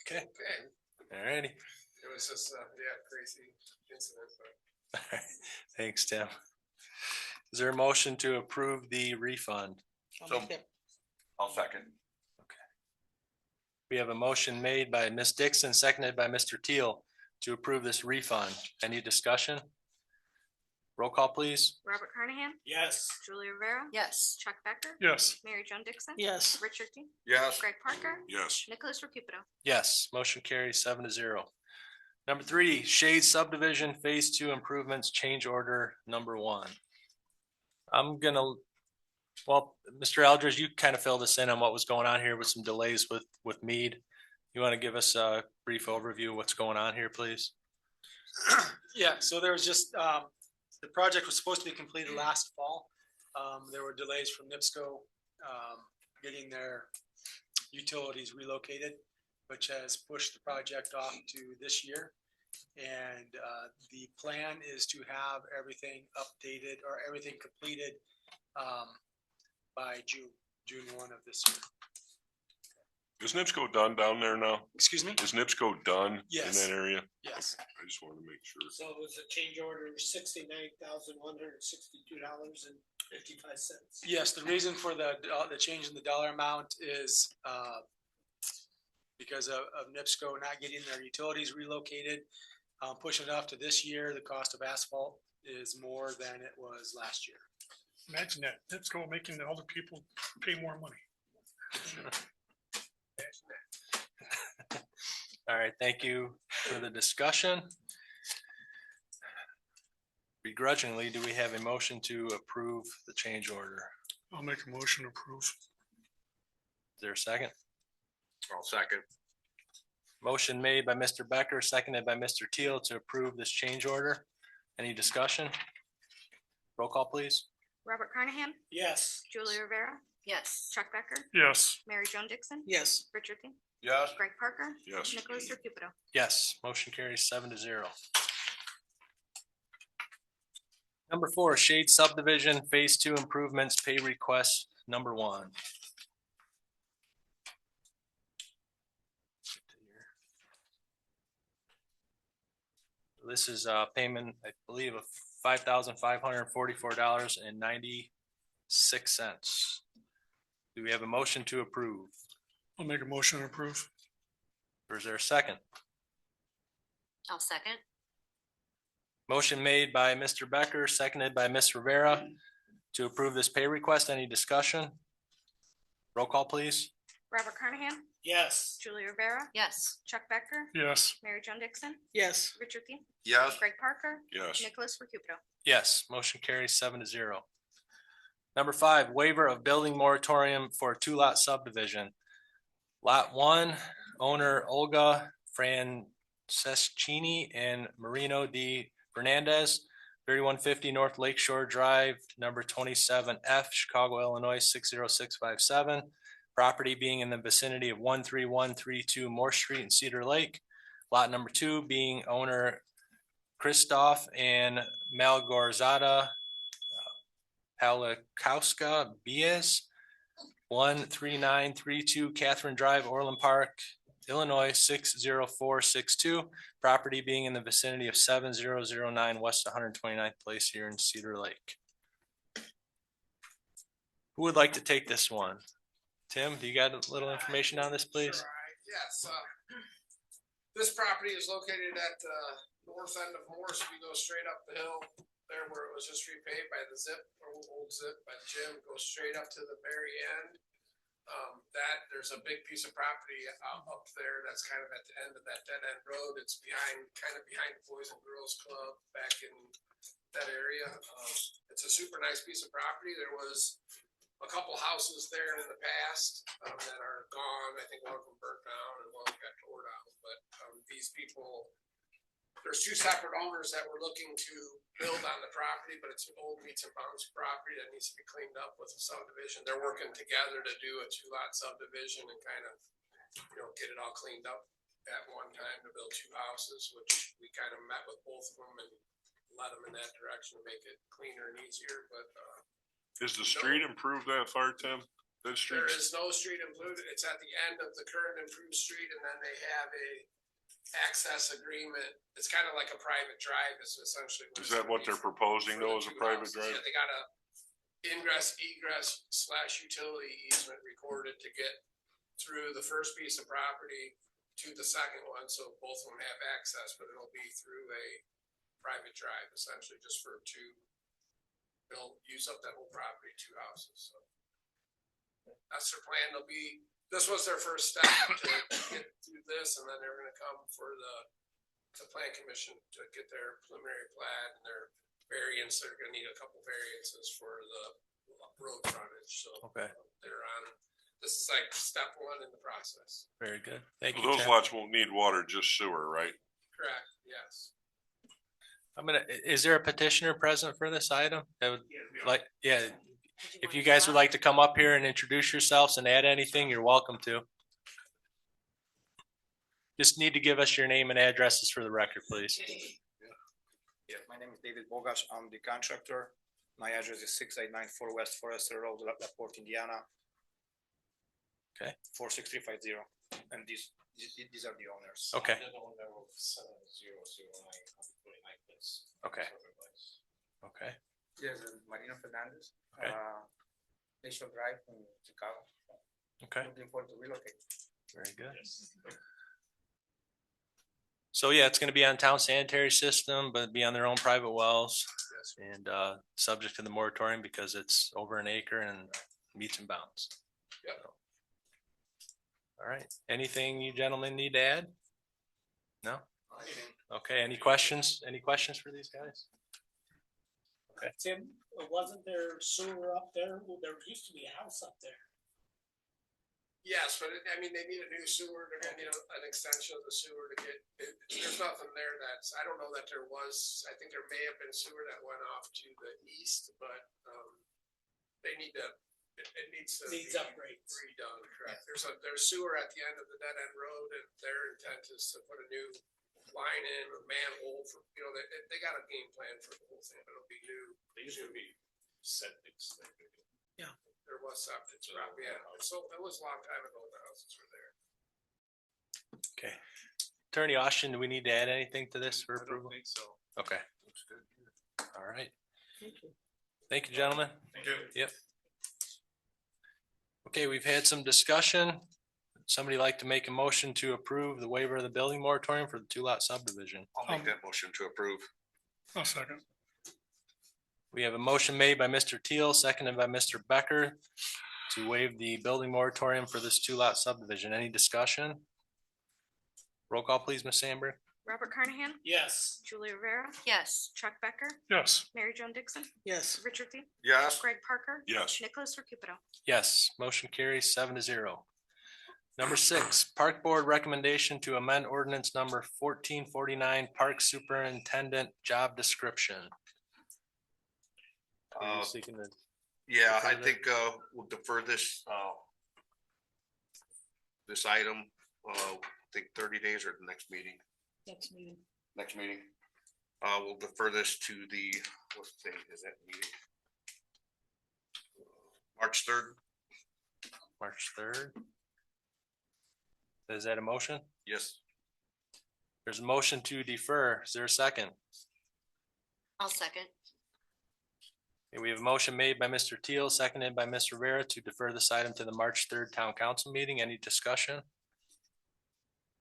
Okay. Okay, All righty. it was just, crazy incident, but. Thanks, Tim. Is there a motion to approve the refund? I'll make that- I'll second. We have a motion made by Ms. Dixon, seconded by Mr. Teal to approve this refund. Any discussion? Roll call, please. Robert Carnahan, Yes. Julie Rivera, Yes. Chuck Becker, Yes. Mary Jo Dixon, Yes. Richard Thiel, Yes. Greg Parker, Yes. Nicholas Rakupedo. Yes, motion carries 7-0. Number 3, Shade Subdivision Phase 2 Improvements Change Order Number 1. Mr. Eldridge, you kind of filled us in on what was going on here with some delays with Mead. You want to give us a brief overview of what's going on here, please? Yeah, so there was just, the project was supposed to be completed last fall. There were delays from NIPSCO getting their utilities relocated, which has pushed the project off to this year. And the plan is to have everything updated or everything completed by June 1 of this year. Is NIPSCO done down there now? Excuse me? Is NIPSCO done in Yes. that area? Yes. I just wanted to make sure. So it was a change order of $69,162.55. Yes, the reason for the change in the dollar amount is because of NIPSCO not getting their utilities relocated. Pushing it off to this year, the cost of asphalt is more than it was last year. Imagine that, NIPSCO making the other people pay more money. All right, thank you for the discussion. Begrudgingly, do we have a motion to approve the change order? I'll make a motion to approve. Is there a second? I'll second. Motion made by Mr. Becker, seconded by Mr. Teal to approve this change order. Any discussion? Roll call, please. Robert Carnahan, Yes. Julie Rivera. Yes. Chuck Becker, Yes. Mary Joan Dixon. Yes. Richard King, Yes. Greg Parker. Yes. Nicholas Raputo. Yes, motion carries 7-0. Number 4, Shade Subdivision Phase 2 Improvements Pay Request Number 1. This is a payment, I believe, of $5,544.96. Do we have a motion to approve? I'll make a motion to approve. Or is there a second? I'll second. Motion made by Mr. Becker, seconded by Ms. Rivera to approve this pay request. Any discussion? Roll call, please. Robert Carnahan, Yes. Julie Rivera. Yes. Chuck Becker, Yes. Mary Joan Dixon, Yes. Richard King, Yes. Greg Parker, Yes. Nicholas Raputo. Yes, motion carries 7-0. Number 5, waiver of building moratorium for a 2-lot subdivision. Lot 1, owner Olga Franceschini and Marino D. Fernandez, 3150 North Lakeshore Drive, number 27F, Chicago, Illinois, 60657. Property being in the vicinity of 13132 Moore Street in Cedar Lake. Lot number 2 being owner Christoph and Malgorzata Palikowska Bias, 13932 Catherine Drive, Orland Park, Illinois, 60462. Property being in the vicinity of 7009 West 129th Place here in Cedar Lake. Who would like to take this one? Tim, do you got a little information on this, please? Sure, yes, this property is located at the north end of Morse. We go straight up the hill there where it was just repaved by the Zip, or old Zip by the gym, go straight up to the very end. There's a big piece of property up there that's kind of at the end of that dead end road. It's kind of behind the Boys and Girls Club back in that area. It's a super nice piece of property. There was a couple houses there in the past that are gone. I think one of them burnt down and one got tore down. But these people, there's 2 separate owners that were looking to build on the property, but it's an old meets and bounds property that needs to be cleaned up with a subdivision. They're working together to do a 2-lot subdivision and kind of, get it all cleaned up at one time to build 2 houses, which we kind of met with both of them and led them in that direction to make it cleaner and easier. But Is the street improved that far, Tim? That street? there is no street included. It's at the end of the current improved street, and then they have a access agreement. It's kind of like a private drive. It's essentially. Is that what they're proposing though, as a private drive? Yeah, they got a ingress, egress / utility easement recorded to get through the first piece of property to the second one. So both of them have access, but it'll be through a private drive essentially just for they'll use up that whole property, 2 houses. So that's their plan. This was their first step to get through this, and then they're gonna come for the plan commission to get their preliminary plat and their variance. They're gonna need a couple variances for the road frontage, so. Okay. They're on, this is like step 1 in the process. Very good. Thank you. Those Tim. lots won't need water, just sewer, right? Correct, yes. Is there a petitioner present for this item? That would if you guys would like to come up here and introduce yourselves and add anything, you're welcome to. Just need to give us your name and addresses for the record, please. Yeah, my name is David Bogash. I'm the contractor. My address is 6894 West Forester Road, LaPorte, Indiana. Okay. 46350. And these are the owners. Okay. I'm the owner of 7009 Place. Okay. Okay. Yes, and Marina Fernandez. Okay. Nation Drive in Chicago. Okay. Looking forward to relocate. Very good. So yeah, it's gonna be on town sanitary system, but be on their own private wells. And subject to the moratorium because it's over an acre and meets and bounds. Yep. All right, anything you gentlemen need to add? No? Okay, any questions? Any questions for these guys? Okay. Tim, wasn't there sewer up there? Well, there used to be a house up there. Yes, but I mean, they need a new sewer, they're gonna need an extension of the sewer to get, there's nothing there that's, I don't know that there was, I think there may have been sewer that went off to the east, but, they need to, it needs to be upgrades. redone, correct? There's sewer at the end of the dead end road, and their intent is to put a new line in, a manhole for, they got a game plan for the whole thing, but it'll be new. They usually be septics. Yeah. There was septic, yeah, so it was a long time ago, the houses were there. Okay. Attorney Austin, do we need to add anything to this for I don't approval? think so. Okay. All right. Thank you, gentlemen. Thank you. Yep. Okay, we've had some discussion. Somebody like to make a motion to approve the waiver of the building moratorium for the 2-lot subdivision? I'll make that motion to approve. I'll second. We have a motion made by Mr. Teal, seconded by Mr. Becker to waive the building moratorium for this 2-lot subdivision. Any discussion? Roll call, please, Ms. Sandberg. Robert Carnahan, Yes. Julie Rivera. Yes. Chuck Becker, Yes. Mary Jo Dixon, Yes. Richard Thiel, Yes. Greg Parker. Yes. Nicholas Rakupedo. Yes, motion carries 7-0. Number 6, Park Board recommendation to amend ordinance number 1449, Park Superintendent Job Description. Are you seeking to- Yeah, I Defer think, we'll defer this, this item, I think 30 days or the next meeting. Next meeting. Next meeting. We'll defer this to the, what date is that meeting? March 3rd? March 3rd. Is that a motion? Yes. There's a motion to defer. Is there a second? I'll second. Okay, we have a motion made by Mr. Teal, seconded by Ms. Rivera to defer this item to the March 3rd Town Council meeting. Any discussion?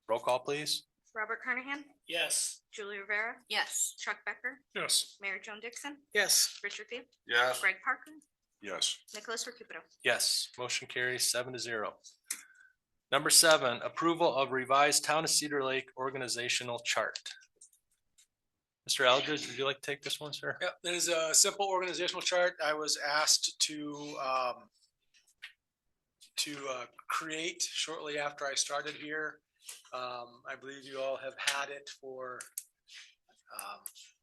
Roll call, please. Robert Carnahan, Yes. Julie Rivera. Yes. Chuck Becker, Yes. Mary Jo Dixon, Yes. Richard Thiel, Yes. Greg Parker, Yes. Nicholas Rakupedo. Yes, motion carries 7-0. Number 7, approval of revised Town of Cedar Lake organizational chart. Mr. Eldridge, would you like to take this one, sir? Yep, there's a simple organizational chart I was asked to create shortly after I started here. I believe you all have had it for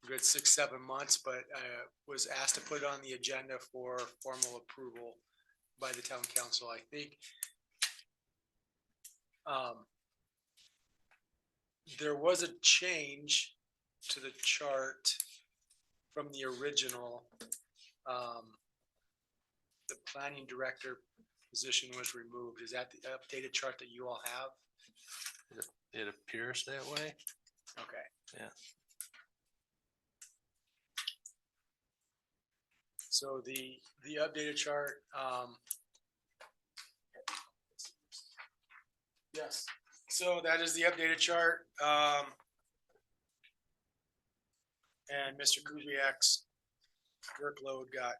a good 6-7 months, but I was asked to put it on the agenda for formal approval by the town council. I think there was a change to the chart from the original. The planning director position was removed. Is that the updated chart that you all have? It appears that way. Okay. Yeah. So the updated chart, yes, so that is the updated chart. And Mr. Kubiak's workload got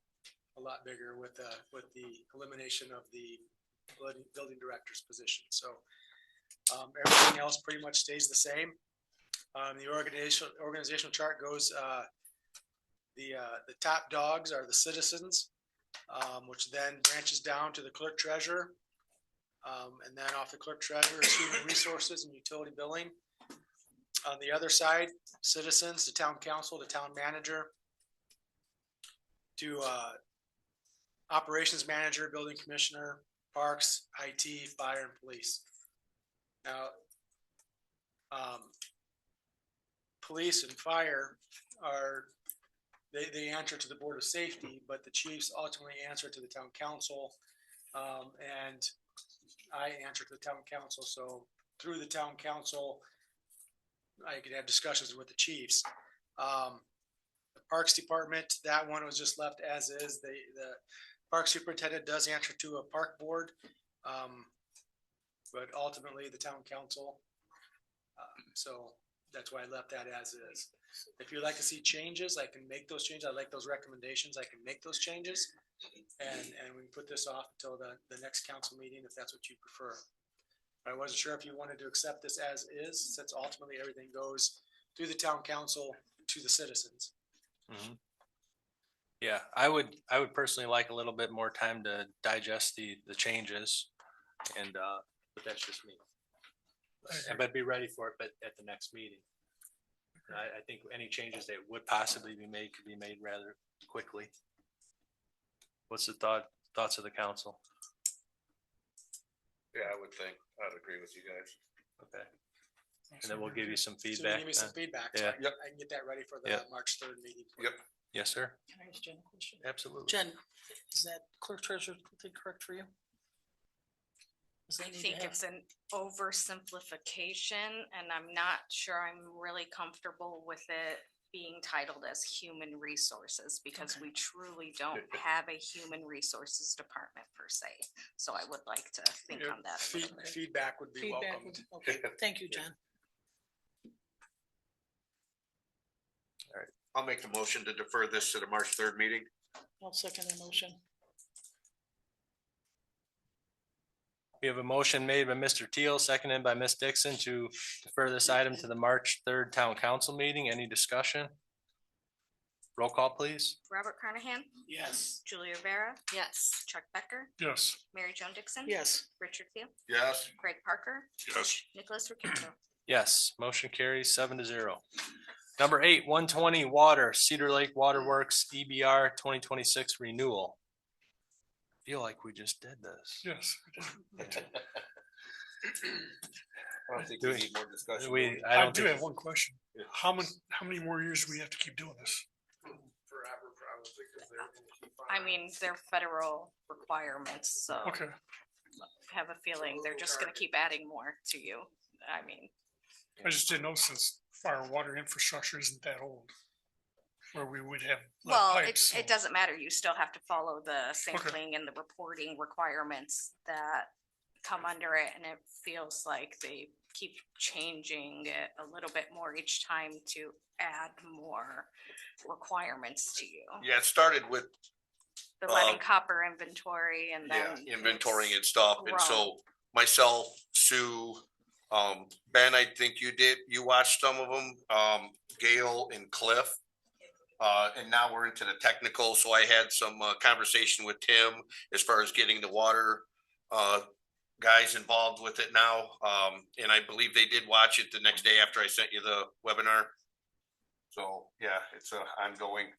a lot bigger with the elimination of the building director's position. So everything else pretty much stays the same. The organizational chart goes, the top dogs are the citizens, which then branches down to the clerk treasurer. And then off the clerk treasurer is human resources and utility billing. On the other side, citizens, the town council, the town manager, to operations manager, building commissioner, parks, IT, fire, and police. Now, Police and fire are, they answer to the Board of Safety, but the chiefs ultimately answer to the town council. And I answer to the town council, so through the town council, I could have discussions with the chiefs. The Parks Department, that one was just left as is. The park superintendent does answer to a park board. But ultimately the town council. So that's why I left that as is. If you'd like to see changes, I can make those changes. I like those recommendations. I can make those changes. And we can put this off until the next council meeting, if that's what you prefer. I wasn't sure if you wanted to accept this as is, since ultimately everything goes through the town council to the citizens. Mhm. Yeah, I would personally like a little bit more time to digest the changes and, but that's just me. But be ready for it, but at the next meeting. I think any changes that would possibly be made could be made rather quickly. What's the thoughts of the council? Yeah, I would think, I'd agree with you guys. Okay. And then we'll give you some So you feedback. give me some feedback, so Yeah. I can get that ready for the Yep. March 3rd meeting. Yep. Yes, sir. Can I ask Jen a question? Absolutely. Jen, is that clerk treasurer thing correct for you? Does I that need to think have- it's an oversimplification, and I'm not sure I'm really comfortable with it being titled as human resources, because we truly don't have a human resources department per se. So I would like to think Your on that a little bit. Feedback would be Feedback welcomed. would- Okay, thank you, Jen. I'll make the motion to defer this to the March 3rd meeting. I'll second the motion. We have a motion made by Mr. Teal, seconded by Ms. Dixon to defer this item to the March 3rd town council meeting. Any discussion? Roll call, please. Robert Carnahan? Yes. Julia Rivera? Yes. Chuck Becker? Yes. Mary Joan Dixon? Yes. Richard Seal? Yes. Greg Parker? Yes. Nicholas Rakuto? Yes, motion carries 7-0. Number 8, 120 Water, Cedar Lake Waterworks, EBR 2026 renewal. Feel like we just did this. Yes. I don't think Do we we- need more discussion. I I don't do think, have one question. How many more years do we have to keep doing this? Forever, probably, because they're gonna keep on. I mean, they're federal requirements, so Okay. I have a feeling they're just gonna keep adding more to you. I mean, I just didn't know since fire and water infrastructure isn't that old. Where we would have. lead well, pipes, so- it doesn't matter. You still have to follow the Okay. sampling and the reporting requirements that come under it, and it feels like they keep changing it a little bit more each time to add more requirements to you. Yeah, it started with, The lead and copper inventory and yeah, then. inventorying it's and stuff. And grown. so myself, Sue, Ben, I think you watched some of them, Gail and Cliff. And now we're into the technical, so I had some conversation with Tim as far as getting the water guys involved with it now. And I believe they did watch it the next day after I sent you the webinar. So, yeah, it's ongoing.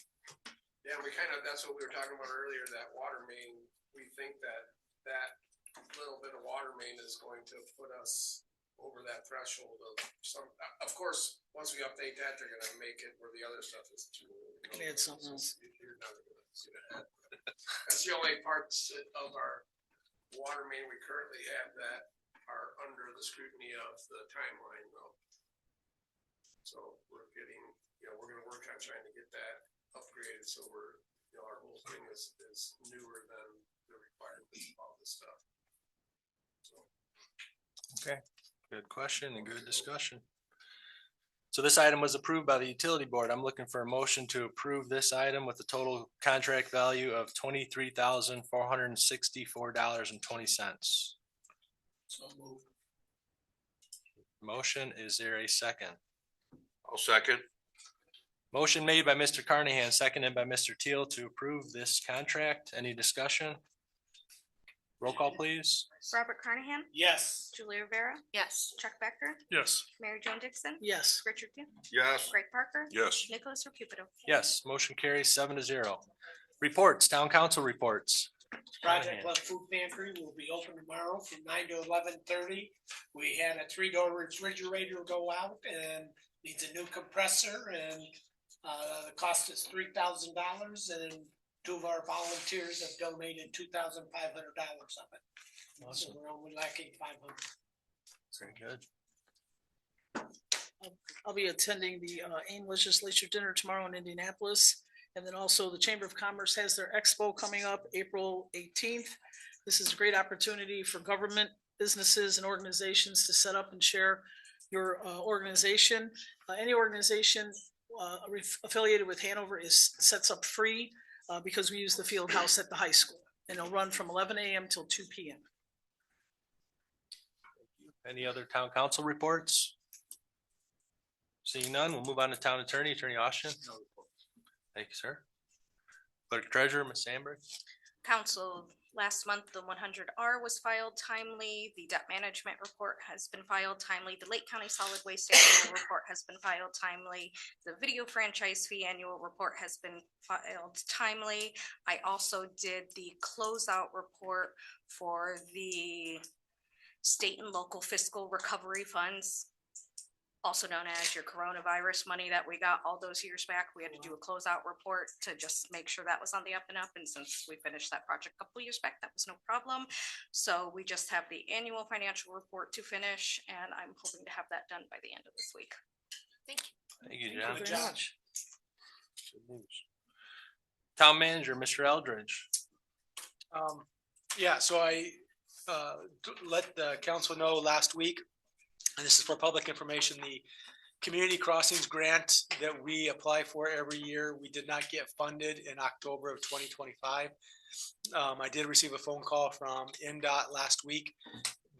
Yeah, we kind of, that's what we were talking about earlier, that water main, we think that little bit of water main is going to put us over that threshold of some, of course, once we update that, they're gonna make it where the other stuff is too. Can add something else. You're not gonna see that. That's the only parts of our water main we currently have that are under the scrutiny of the timeline though. So we're getting, we're gonna work on trying to get that upgraded, so we're, our whole thing is newer than the requirements of all this stuff. So. okay, good question and good discussion. So this item was approved by the utility board. I'm looking for a motion to approve this item with a total contract value of $23,464.20. So move. Motion, is there a second? I'll second. Motion made by Mr. Carnahan, seconded by Mr. Teal to approve this contract. Any discussion? Roll call, please. Robert Carnahan? Yes. Julia Rivera? Yes. Chuck Becker? Yes. Mary Joan Dixon? Yes. Richard Seal? Yes. Greg Parker? Yes. Nicholas Rakuto? Yes, motion carries 7-0. Reports, town council reports. Project Love Food Pantry will be open tomorrow from 9 to 11:30. We had a 3-door refrigerator go out and needs a new compressor, and the cost is $3,000, and 2 of our volunteers have donated $2,500 of it. So Awesome. we're only lacking 500. Very good. I'll be attending the AIM Legislature Dinner tomorrow in Indianapolis. And then also the Chamber of Commerce has their expo coming up April 18th. This is a great opportunity for government, businesses, and organizations to set up and share your organization. Any organization affiliated with Hanover sets up free because we use the field house at the high school. And it'll run from 11 a.m. till 2 p.m. Any other town council reports? Seeing none, we'll move on to town attorney, Attorney Austin. Thank you, sir. Clerk treasurer, Ms. Sandberg. Council, last month, the 100R was filed timely. The debt management report has been filed timely. The Lake County Solid Waste annual report has been filed timely. The video franchise fee annual report has been filed timely. I also did the closeout report for the state and local fiscal recovery funds, also known as your coronavirus money that we got all those years back. We had to do a closeout report to just make sure that was on the up and up. And since we finished that project a couple years back, that was no problem. So we just have the annual financial report to finish, and I'm hoping to have that done by the end of this week. Thank you. Thank you, Thank you John. very much. Good news. Town manager, Mr. Eldridge. Yeah, so I let the council know last week, and this is for public information, the community crossings grant that we apply for every year, we did not get funded in October of 2025. I did receive a phone call from NDOT last week.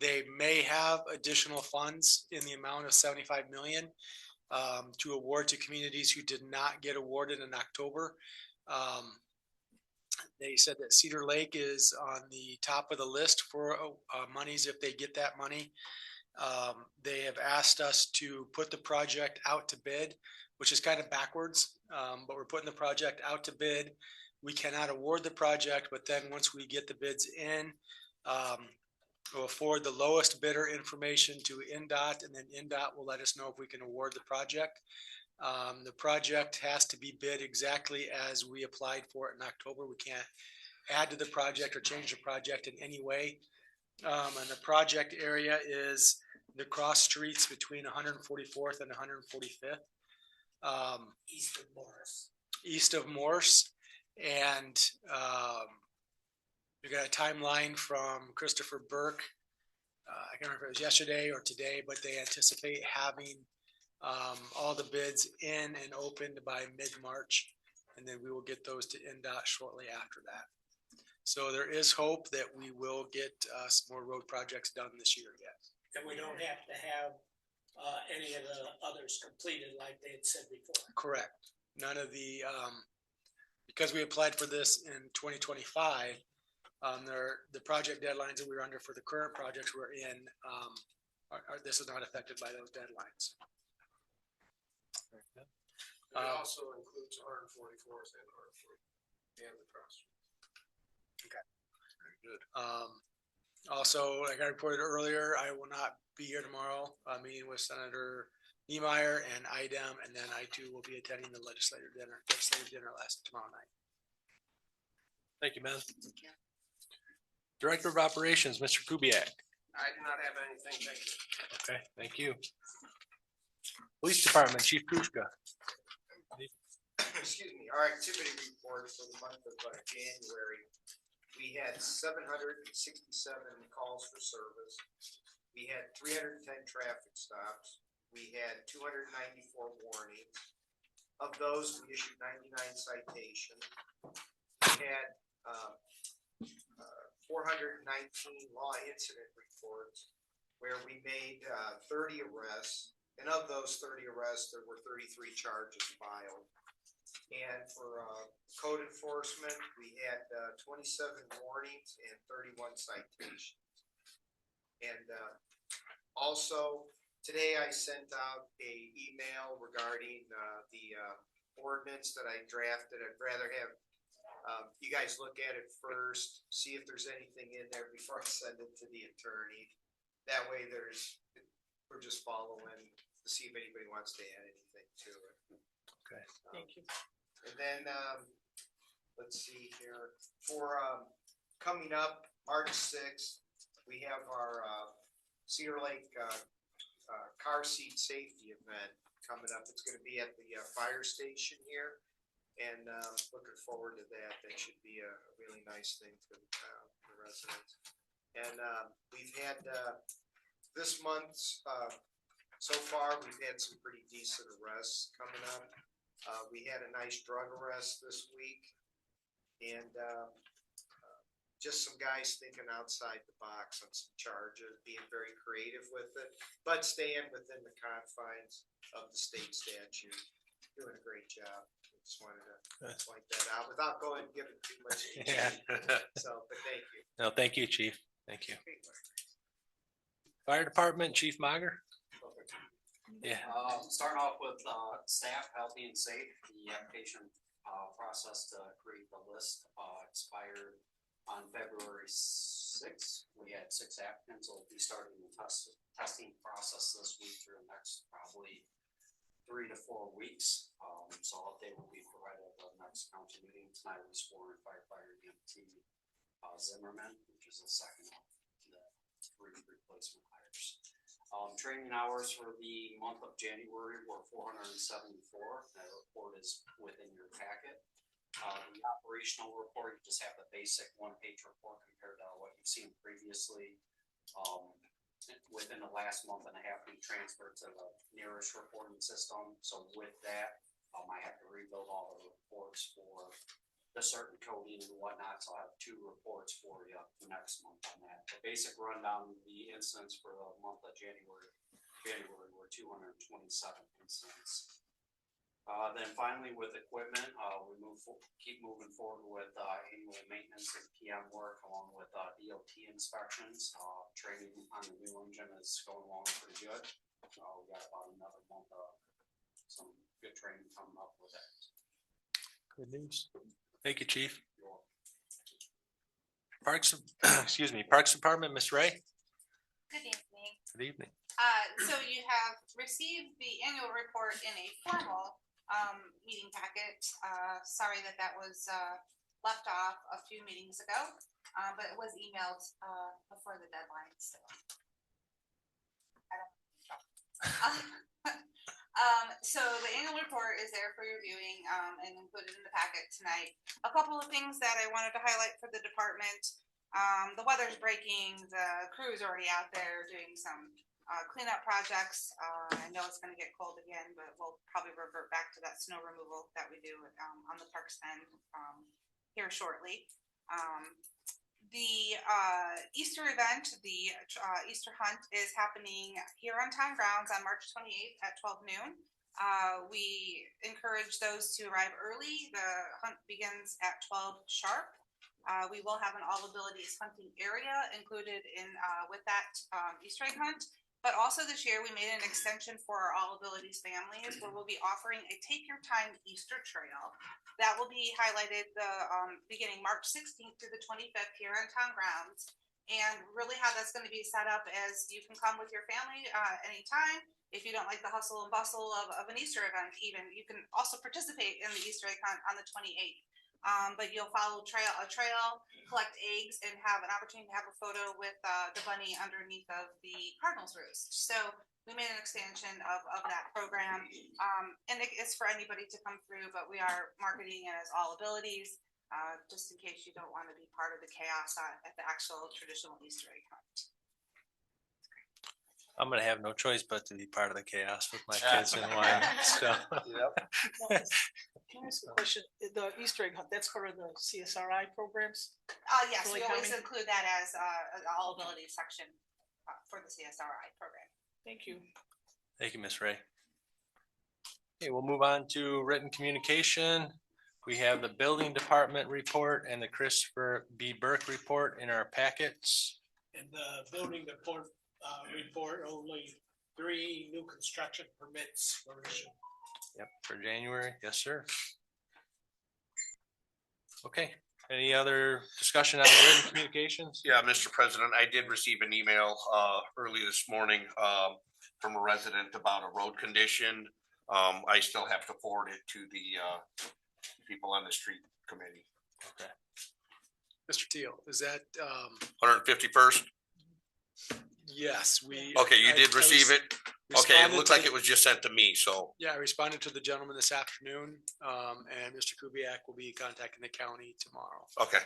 They may have additional funds in the amount of 75 million to award to communities who did not get awarded in October. They said that Cedar Lake is on the top of the list for monies if they get that money. They have asked us to put the project out to bid, which is kind of backwards, but we're putting the project out to bid. We cannot award the project, but then once we get the bids in, we'll forward the lowest bidder information to NDOT, and then NDOT will let us know if we can award the project. The project has to be bid exactly as we applied for it in October. We can't add to the project or change the project in any way. And the project area is the cross streets between 144th and 145th. East of Morris. East of Morse. And we got a timeline from Christopher Burke. I can't remember if it was yesterday or today, but they anticipate having all the bids in and opened by mid-March. And then we will get those to NDOT shortly after that. So there is hope that we will get some more road projects done this year yet. And we don't have to have any of the others completed like they had said before. Correct. None of the, because we applied for this in 2025, the project deadlines that we were under for the current projects we're in, this is not affected by those deadlines. It also includes 144th and 140th and the cross. Okay. Very good. Also, like I reported earlier, I will not be here tomorrow, meeting with Senator Niemeyer and IDEM, and then I too will be attending the legislative dinner tomorrow night. Thank you, Ben. Director of Operations, Mr. Kubiak. I do not have anything, thank you. Okay, thank you. Police Department, Chief Krushka. Excuse me, our activity report for the month of January, we had 767 calls for service. We had 310 traffic stops. We had 294 warnings. Of those, we issued 99 citations. We had 419 law incident reports where we made 30 arrests. And of those 30 arrests, there were 33 charges filed. And for code enforcement, we had 27 warnings and 31 citations. And also, today I sent out a email regarding the ordinance that I drafted. I'd rather have You guys look at it first, see if there's anything in there before I send it to the attorney. That way we're just following to see if anybody wants to add anything to it. Okay. Thank you. And then, let's see here, for, coming up, March sixth, we have our, Cedar Lake, car seat safety event coming up. It's gonna be at the, fire station here. And, looking forward to that. That should be a really nice thing for the residents. And, we've had, this month's, so far, we've had some pretty decent arrests coming up. We had a nice drug arrest this week. And, just some guys thinking outside the box on some charges, being very creative with it, but staying within the confines of the state statute. Doing a great job. Just wanted to point that out without going, giving too much. Yeah. So, but thank you. No, thank you, chief. Thank you. Fire Department, Chief Mager? Yeah. Starting off with, staff healthy and safe, the application, process to create the list, expired on February sixth. We had 6 applicants. We'll be starting the testing process this week through the next probably 3 to 4 weeks. So update will be provided at the next council meeting. Tonight we swore in firefighter EMT Zimmerman, which is the second of the 3 replacement hires. Training hours for the month of January were 474. That report is within your packet. The operational report, you just have the basic 1-page report compared to what you've seen previously. Within the last month and a half, we transferred to the nearest reporting system. So with that, I have to rebuild all the reports for the certain coding and whatnot. So I have 2 reports for you next month on that. The basic rundown of the incidents for the month of January were 227 incidents. Then finally with equipment, we keep moving forward with annual maintenance and PM work along with DOT inspections. Training on the new engine is going along pretty good. We got about another month of some good training coming up with that. Good news. Thank you, Chief. Parks, excuse me, Parks Department, Ms. Ray. Good evening. Good evening. So you have received the annual report in a formal meeting packet. Sorry that was left off a few meetings ago, but it was emailed before the deadline, so. So the annual report is there for your viewing and included in the packet tonight. A couple of things that I wanted to highlight for the department. The weather's breaking, the crew's already out there doing some cleanup projects. I know it's gonna get cold again, but we'll probably revert back to that snow removal that we do on the parks end here shortly. The Easter event, the Easter hunt is happening here on town grounds on March 28th at 12 noon. We encourage those to arrive early. The hunt begins at 12 sharp. We will have an all abilities hunting area included in with that Easter egg hunt. But also this year we made an extension for our all abilities families where we'll be offering a take your time Easter trail. That will be highlighted beginning March 16th through the 25th here on town grounds. And really how that's going to be set up is you can come with your family anytime. If you don't like the hustle and bustle of an Easter event, even you can also participate in the Easter egg hunt on the 28th. But you'll follow a trail, collect eggs, and have an opportunity to have a photo with the bunny underneath of the Cardinals roost. So we made an expansion of that program, and it's for anybody to come through, but we are marketing it as all abilities, just in case you don't want to be part of the chaos at the actual traditional Easter egg hunt. I'm gonna have no choice but to be part of the chaos with my kids and wife, so. Can I ask a question? The Easter egg hunt, that's part of the CSRI programs? Yes, we Lake always County? include that as an all abilities section for the CSRI program. Thank you. Thank you, Ms. Ray. Okay, we'll move on to written communication. We have the building department report and the Christopher B. Burke report in our packets. In the building report, only 3 new construction permits were issued. Yep, for January. Yes, sir. Okay, any other discussion on the written communications? Yeah, Mr. President, I did receive an email early this morning from a resident about a road condition. I still have to forward it to the people on the street committee. Okay. Mr. Teal, is that, 151st? yes, we. Okay, you did receive it? Okay, it responded looked to like the- it was just sent to me, so. Yeah, I responded to the gentleman this afternoon, and Mr. Kubiak will be contacting the county tomorrow. Okay.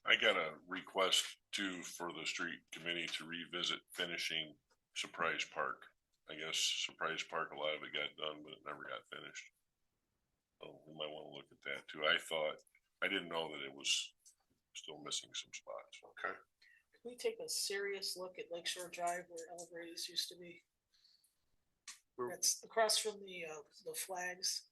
I got a request too for the street committee to revisit finishing Surprise Park. I guess Surprise Park, a lot of it got done, but it never got finished. So we might want to look at that too. I didn't know that it was still missing some spots. Okay. Can we take a serious look at Lakeshore Drive where Elevators used to be? That's across from the flags.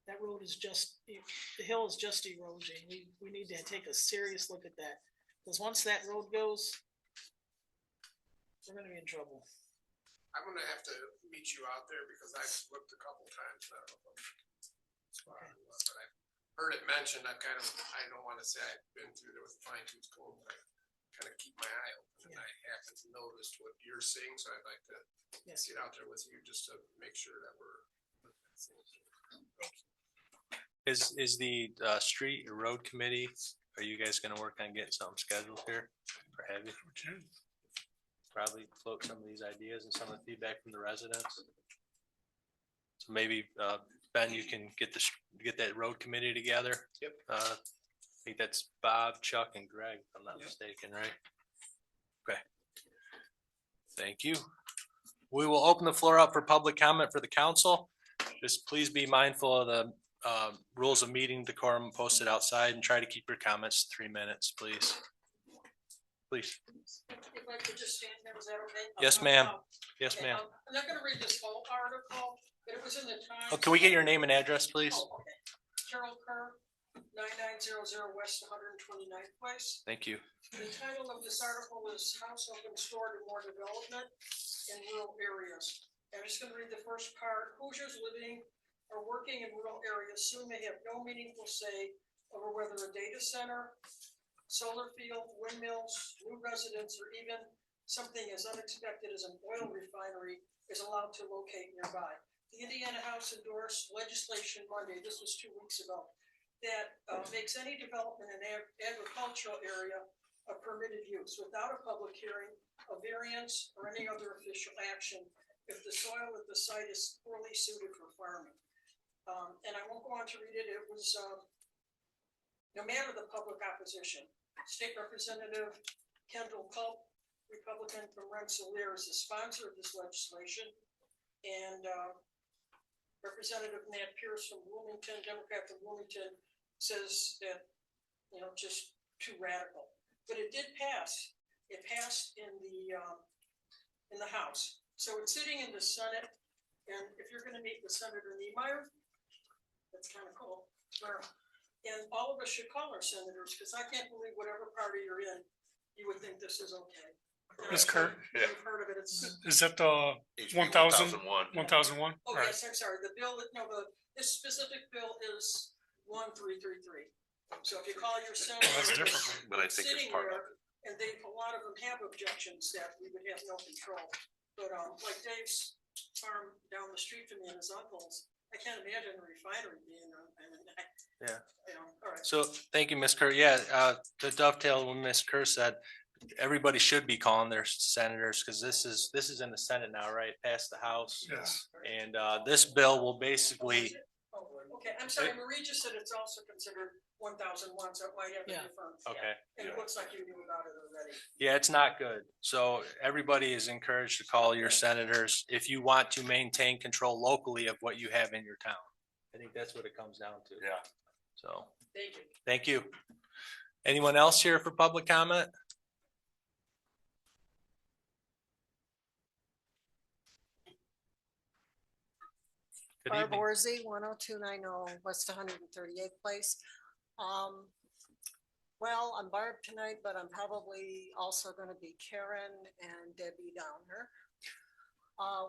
That road is just, the hill is just erosion. We need to take a serious look at that. Because once that road goes, we're gonna be in trouble. I'm gonna have to meet you out there because I've looked a couple times now. But I've heard it mentioned, I don't wanna say I've been through there with a fine tooth comb, but I kind of keep my eye open and I haven't noticed what you're seeing, so I'd like to get out there with you just to make sure that we're. Is the street or road committee, are you guys gonna work on getting something scheduled here? Or have you? Probably float some of these ideas and some of the feedback from the residents. So maybe Ben, you can get that road committee together. Yep. I think that's Bob, Chuck, and Greg, if I'm not mistaken, right? Okay. Thank you. We will open the floor up for public comment for the council. Just please be mindful of the rules of meeting decorum posted outside and try to keep your comments 3 minutes, please. Please. If I could just stand there, is that okay? Yes, ma'am. Yes, ma'am. I'm not gonna read this whole article, but it was in the Times. Oh, can we get your name and address, please? Oh, okay. Carol Kerr, 9900 West 129th Place. Thank you. The title of this article is House Open Store to More Development in Rural Areas. I'm just gonna read the first part. Hoosiers living or working in rural areas soon may have no meaningful say over whether a data center, solar field, windmills, new residents, or even something as unexpected as an oil refinery is allowed to locate nearby. The Indiana House endorsed legislation Monday, this was 2 weeks ago, that makes any development in agricultural area a permitted use without a public hearing, a variance, or any other official action if the soil at the site is poorly suited for farming. And I won't go on to read it. It was no matter the public opposition. State Representative Kendall Culp, Republican from Rensselaer, is the sponsor of this legislation. And Representative Matt Pierce from Bloomington, Democrat from Bloomington, says that, just too radical. But it did pass. It passed in the House. So it's sitting in the Senate. And if you're going to meet with Senator Niemeyer, that's kind of cool. And all of us should call our senators, because I can't believe whatever party you're in, you would think this is okay. Ms. Kurt? You've heard of it, it's. Is that the HB 1000? 1001. 1001? Oh, yes, I'm sorry, the bill, this specific bill is 1333. So if you call your senator. That's different. But I think it's Sitting part of there, and a lot of them have objections that we would have no control. But like Dave's farm down the street from me and his uncle's, I can't imagine a refinery being, Yeah. All right. So thank you, Ms. Kerr. Yeah, to dovetail what Ms. Kerr said, everybody should be calling their senators because this is in the Senate now, right? Past the House. Yes. And this bill will basically, Oh, okay, I'm sorry, Marie just said it's also considered 1001, so it might have a different. Okay. And it looks like you knew about it already. yeah, it's not good. So everybody is encouraged to call your senators if you want to maintain control locally of what you have in your town. I think that's what it comes down to. Yeah. So, Thank you. thank you. Anyone else here for public comment? Good Barb evening. Orzi, 10290 West 138th Place. Well, I'm Barb tonight, but I'm probably also going to be Karen and Debbie Downer.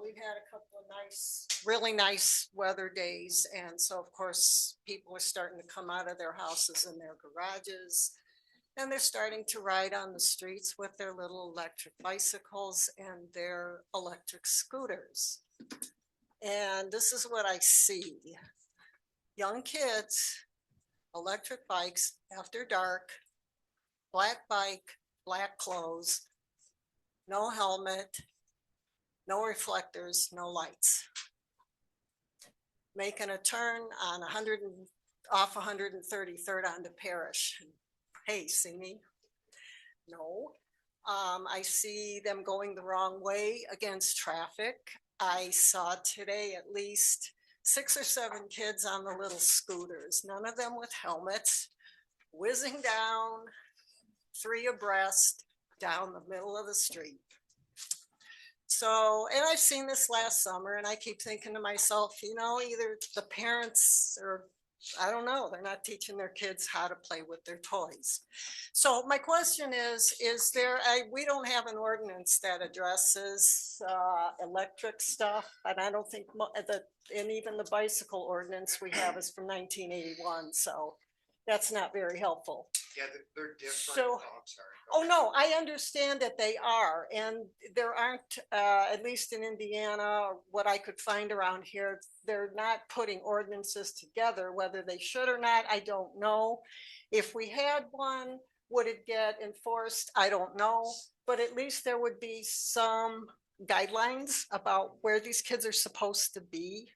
We've had a couple of nice, really nice weather days, and so of course, people are starting to come out of their houses and their garages. And they're starting to ride on the streets with their little electric bicycles and their electric scooters. And this is what I see. Young kids, electric bikes after dark, black bike, black clothes, no helmet, no reflectors, no lights. Making a turn on 100 and off 133rd onto Parish. Hey, see me? No. I see them going the wrong way against traffic. I saw today at least 6 or 7 kids on the little scooters, none of them with helmets, whizzing down 3 abreast down the middle of the street. So, and I've seen this last summer, and I keep thinking to myself, you know, either the parents or I don't know, they're not teaching their kids how to play with their toys. So my question is there, we don't have an ordinance that addresses electric stuff, and I don't think and even the bicycle ordinance we have is from 1981, so that's not very helpful. Yeah, they're different. So, Oh, I'm sorry. oh, no, I understand that they are, and there aren't, at least in Indiana, or what I could find around here, they're not putting ordinances together, whether they should or not, I don't know. If we had one, would it get enforced? I don't know, but at least there would be some guidelines about where these kids are supposed to be.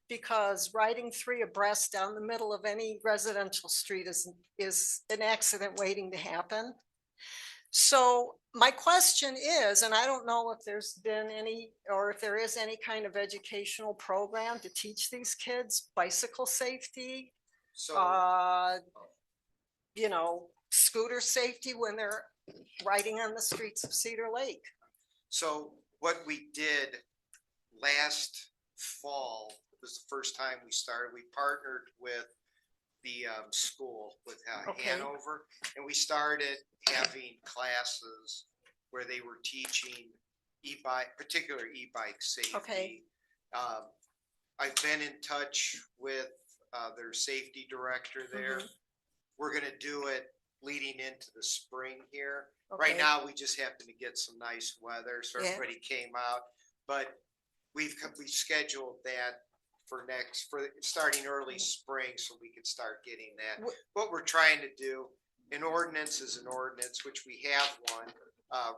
Because riding 3 abreast down the middle of any residential street is an accident waiting to happen. So my question is, and I don't know if there's been any, or if there is any kind of educational program to teach these kids bicycle safety, So, you know, scooter safety when they're riding on the streets of Cedar Lake. so what we did last fall was the first time we started. We partnered with the school with Okay. Hanover, and we started having classes where they were teaching e-bike, particular e-bike safety. Okay. I've been in touch with their safety director there. We're gonna do it leading into the spring here. Right Okay. now, we just happen to get some nice weather, so Yeah. everybody came out. But we scheduled that for starting early spring, so we could start getting that. What we're trying to do, an ordinance is an ordinance, which we have one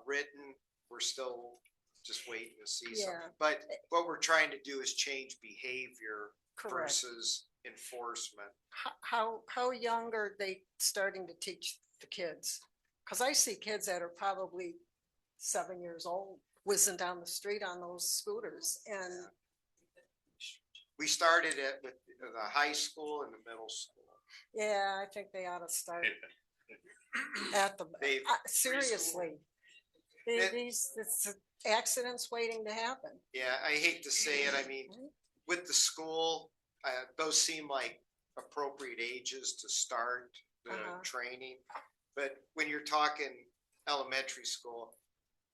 written. We're still just waiting to see some. Yeah. But what we're trying to do is change behavior Correct. versus enforcement. How young are they starting to teach the kids? Because I see kids that are probably 7 years old whizzing down the street on those scooters, and We started it with the high school and the middle school. yeah, I think they ought to start at the, They've- seriously. It's accidents waiting to happen. Yeah, I hate to say it. I mean, with the school, those seem like appropriate ages to start the training. But when you're talking elementary school,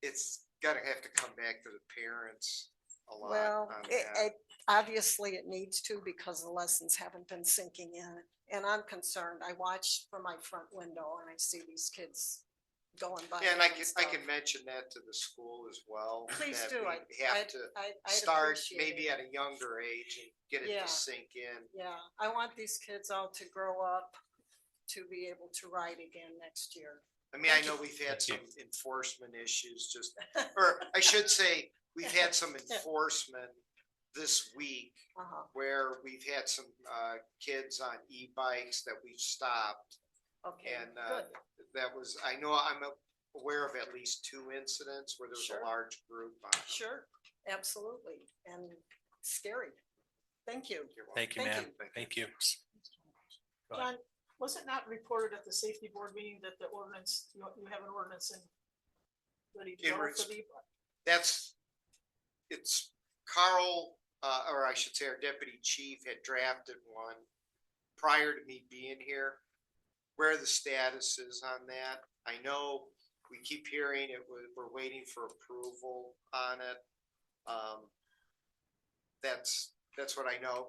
it's gotta have to come back to the parents a lot Well, on that. obviously it needs to because the lessons haven't been sinking in. And I'm concerned. I watch from my front window and I see these kids going by. Yeah, and I doing can stuff. mention that to the school as well. Please that do. we have to I'd start appreciate maybe it. at a younger age and get it Yeah. to sink in. Yeah, I want these kids all to grow up to be able to ride again next year. I mean, I Thank know you. we've had some enforcement issues or I should say, we've had some enforcement this week where we've had some kids on e-bikes that we've stopped. Okay, And good. that was, I'm aware of at least 2 incidents where there was Sure. a large group on them. Sure, absolutely. And scary. Thank you. Thank you, ma'am. Thank you. Go ahead. John, was it not reported at the safety board meeting that the ordinance, you have an ordinance in ready to go for the, It's Carl, or I should say our deputy chief had drafted one prior to me being here. Where the status is on that, I know we keep hearing we're waiting for approval on it. That's what I know.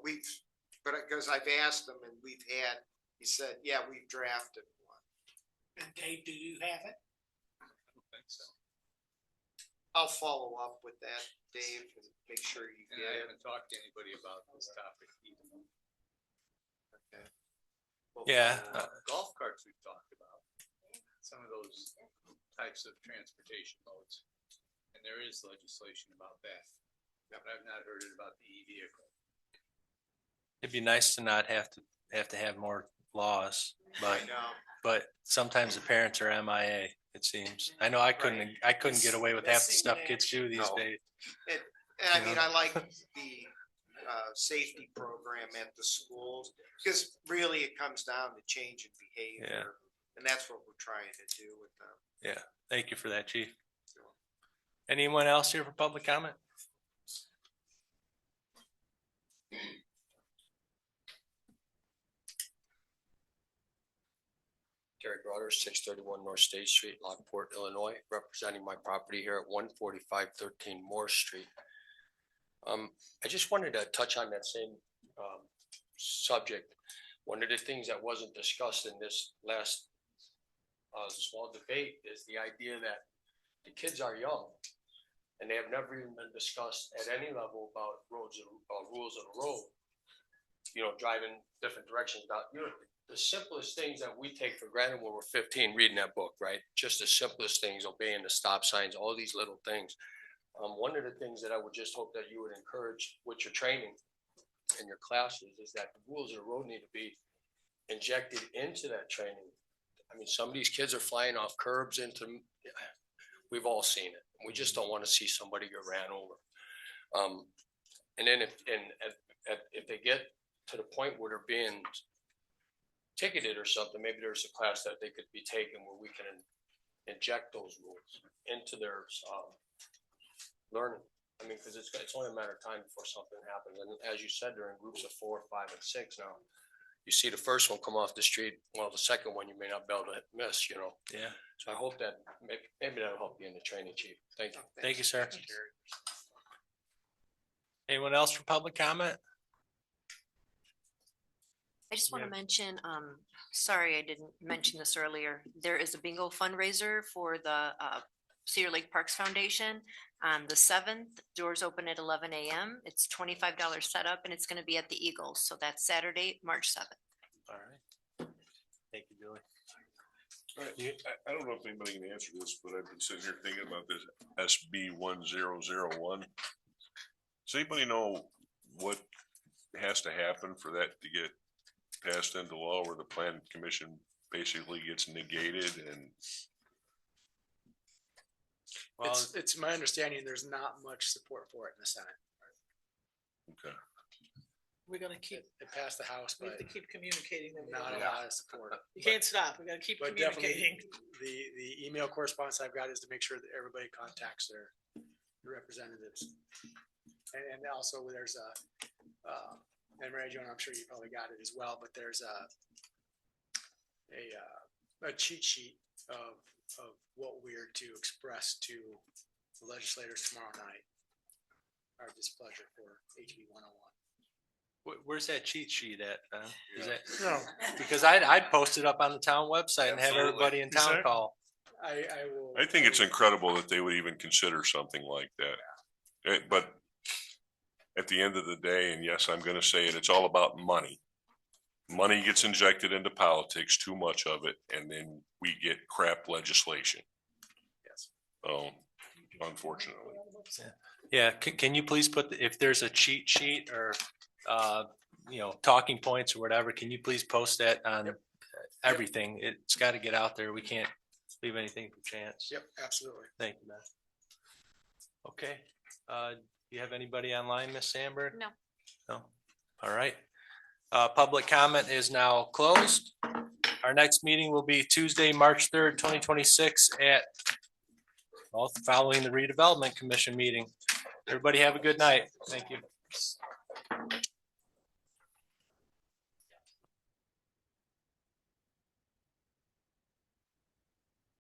But because I've asked him and he said, yeah, we've drafted one. And Dave, do you have it? I don't think so. I'll follow up with that, Dave, and make sure you And get I it. haven't talked to anybody about this topic either. Okay. Yeah, Golf carts we've talked about, some of those types of transportation modes. And there is legislation about that. But I've not heard it about the e-vehicle. it'd be nice to not have to have more laws, but, I know. but sometimes the parents are MIA, it seems. I know I couldn't get away with half the stuff kids do these No. days. And I mean, I like the safety program at the schools, because really it comes down to changing behavior. And that's what we're trying to do with them. Yeah, thank you for that, chief. Anyone else here for public comment? Gary Broder, 631 North State Street, Lockport, Illinois, representing my property here at 14513 Moore Street. I just wanted to touch on that same subject. One of the things that wasn't discussed in this last small debate is the idea that the kids are young and they have never even been discussed at any level about roads and rules of the road. You know, driving different directions. The simplest things that we take for granted when we're 15 reading that book, right? Just the simplest things, obeying the stop signs, all these little things. One of the things that I would just hope that you would encourage with your training in your classes is that the rules of the road need to be injected into that training. I mean, some of these kids are flying off curbs we've all seen it. We just don't want to see somebody get ran over. And then if they get to the point where they're being ticketed or something, maybe there's a class that they could be taking where we can inject those rules into their learning. I mean, because it's only a matter of time before something happens. And as you said, they're in groups of 4, 5, and 6 now. You see the first one come off the street, well, the second one you may not be able to miss, you know. Yeah. So I hope that maybe that'll help you in the training, chief. Thank you. Thank you, sir. Anyone else for public comment? I just want Yeah. to mention, sorry, I didn't mention this earlier. There is a bingo fundraiser for the Cedar Lake Parks Foundation on the 7th. Doors open at 11 a.m. It's $25 setup and it's going to be at the Eagles. So that's Saturday, March 7th. All right. Thank you, Julie. I don't know if anybody can answer this, but I've been sitting here thinking about this SB 1001. Does anybody know what has to happen for that to get passed into law, where the plan commission basically gets negated? And Well, It's my understanding there's not much support for it in the Senate. okay, We gotta keep, It passed the House, we but have to keep communicating. that we not a have- lot of support. You can't stop. We gotta keep But definitely, communicating. the email correspondence I've got is to make sure that everybody contacts their representatives. And also there's and Mary Jo, I'm sure you probably got it as well, but there's a cheat sheet of what we're to express to the legislators tomorrow night. Our displeasure for HB 101. Where's that cheat sheet at? Is that, No. because I'd post it up on the town website and have Absolutely. everybody in town call. I will. I think it's incredible that they would even consider something like that. But at the end of the day, and yes, I'm gonna say it, it's all about money. Money gets injected into politics, too much of it, and then we get crap legislation. Yes. Unfortunately. Yeah, can you please put, if there's a cheat sheet or, talking points or whatever, can you please post that on everything? It's got to get out there. We can't leave anything for chance. Yep, absolutely. Thank you, Beth. Okay, do you have anybody online, Miss Sandberg? No. No, all right. Public comment is now closed. Our next meeting will be Tuesday, March 3rd, 2026 following the redevelopment commission meeting. Everybody have a good night. Thank you.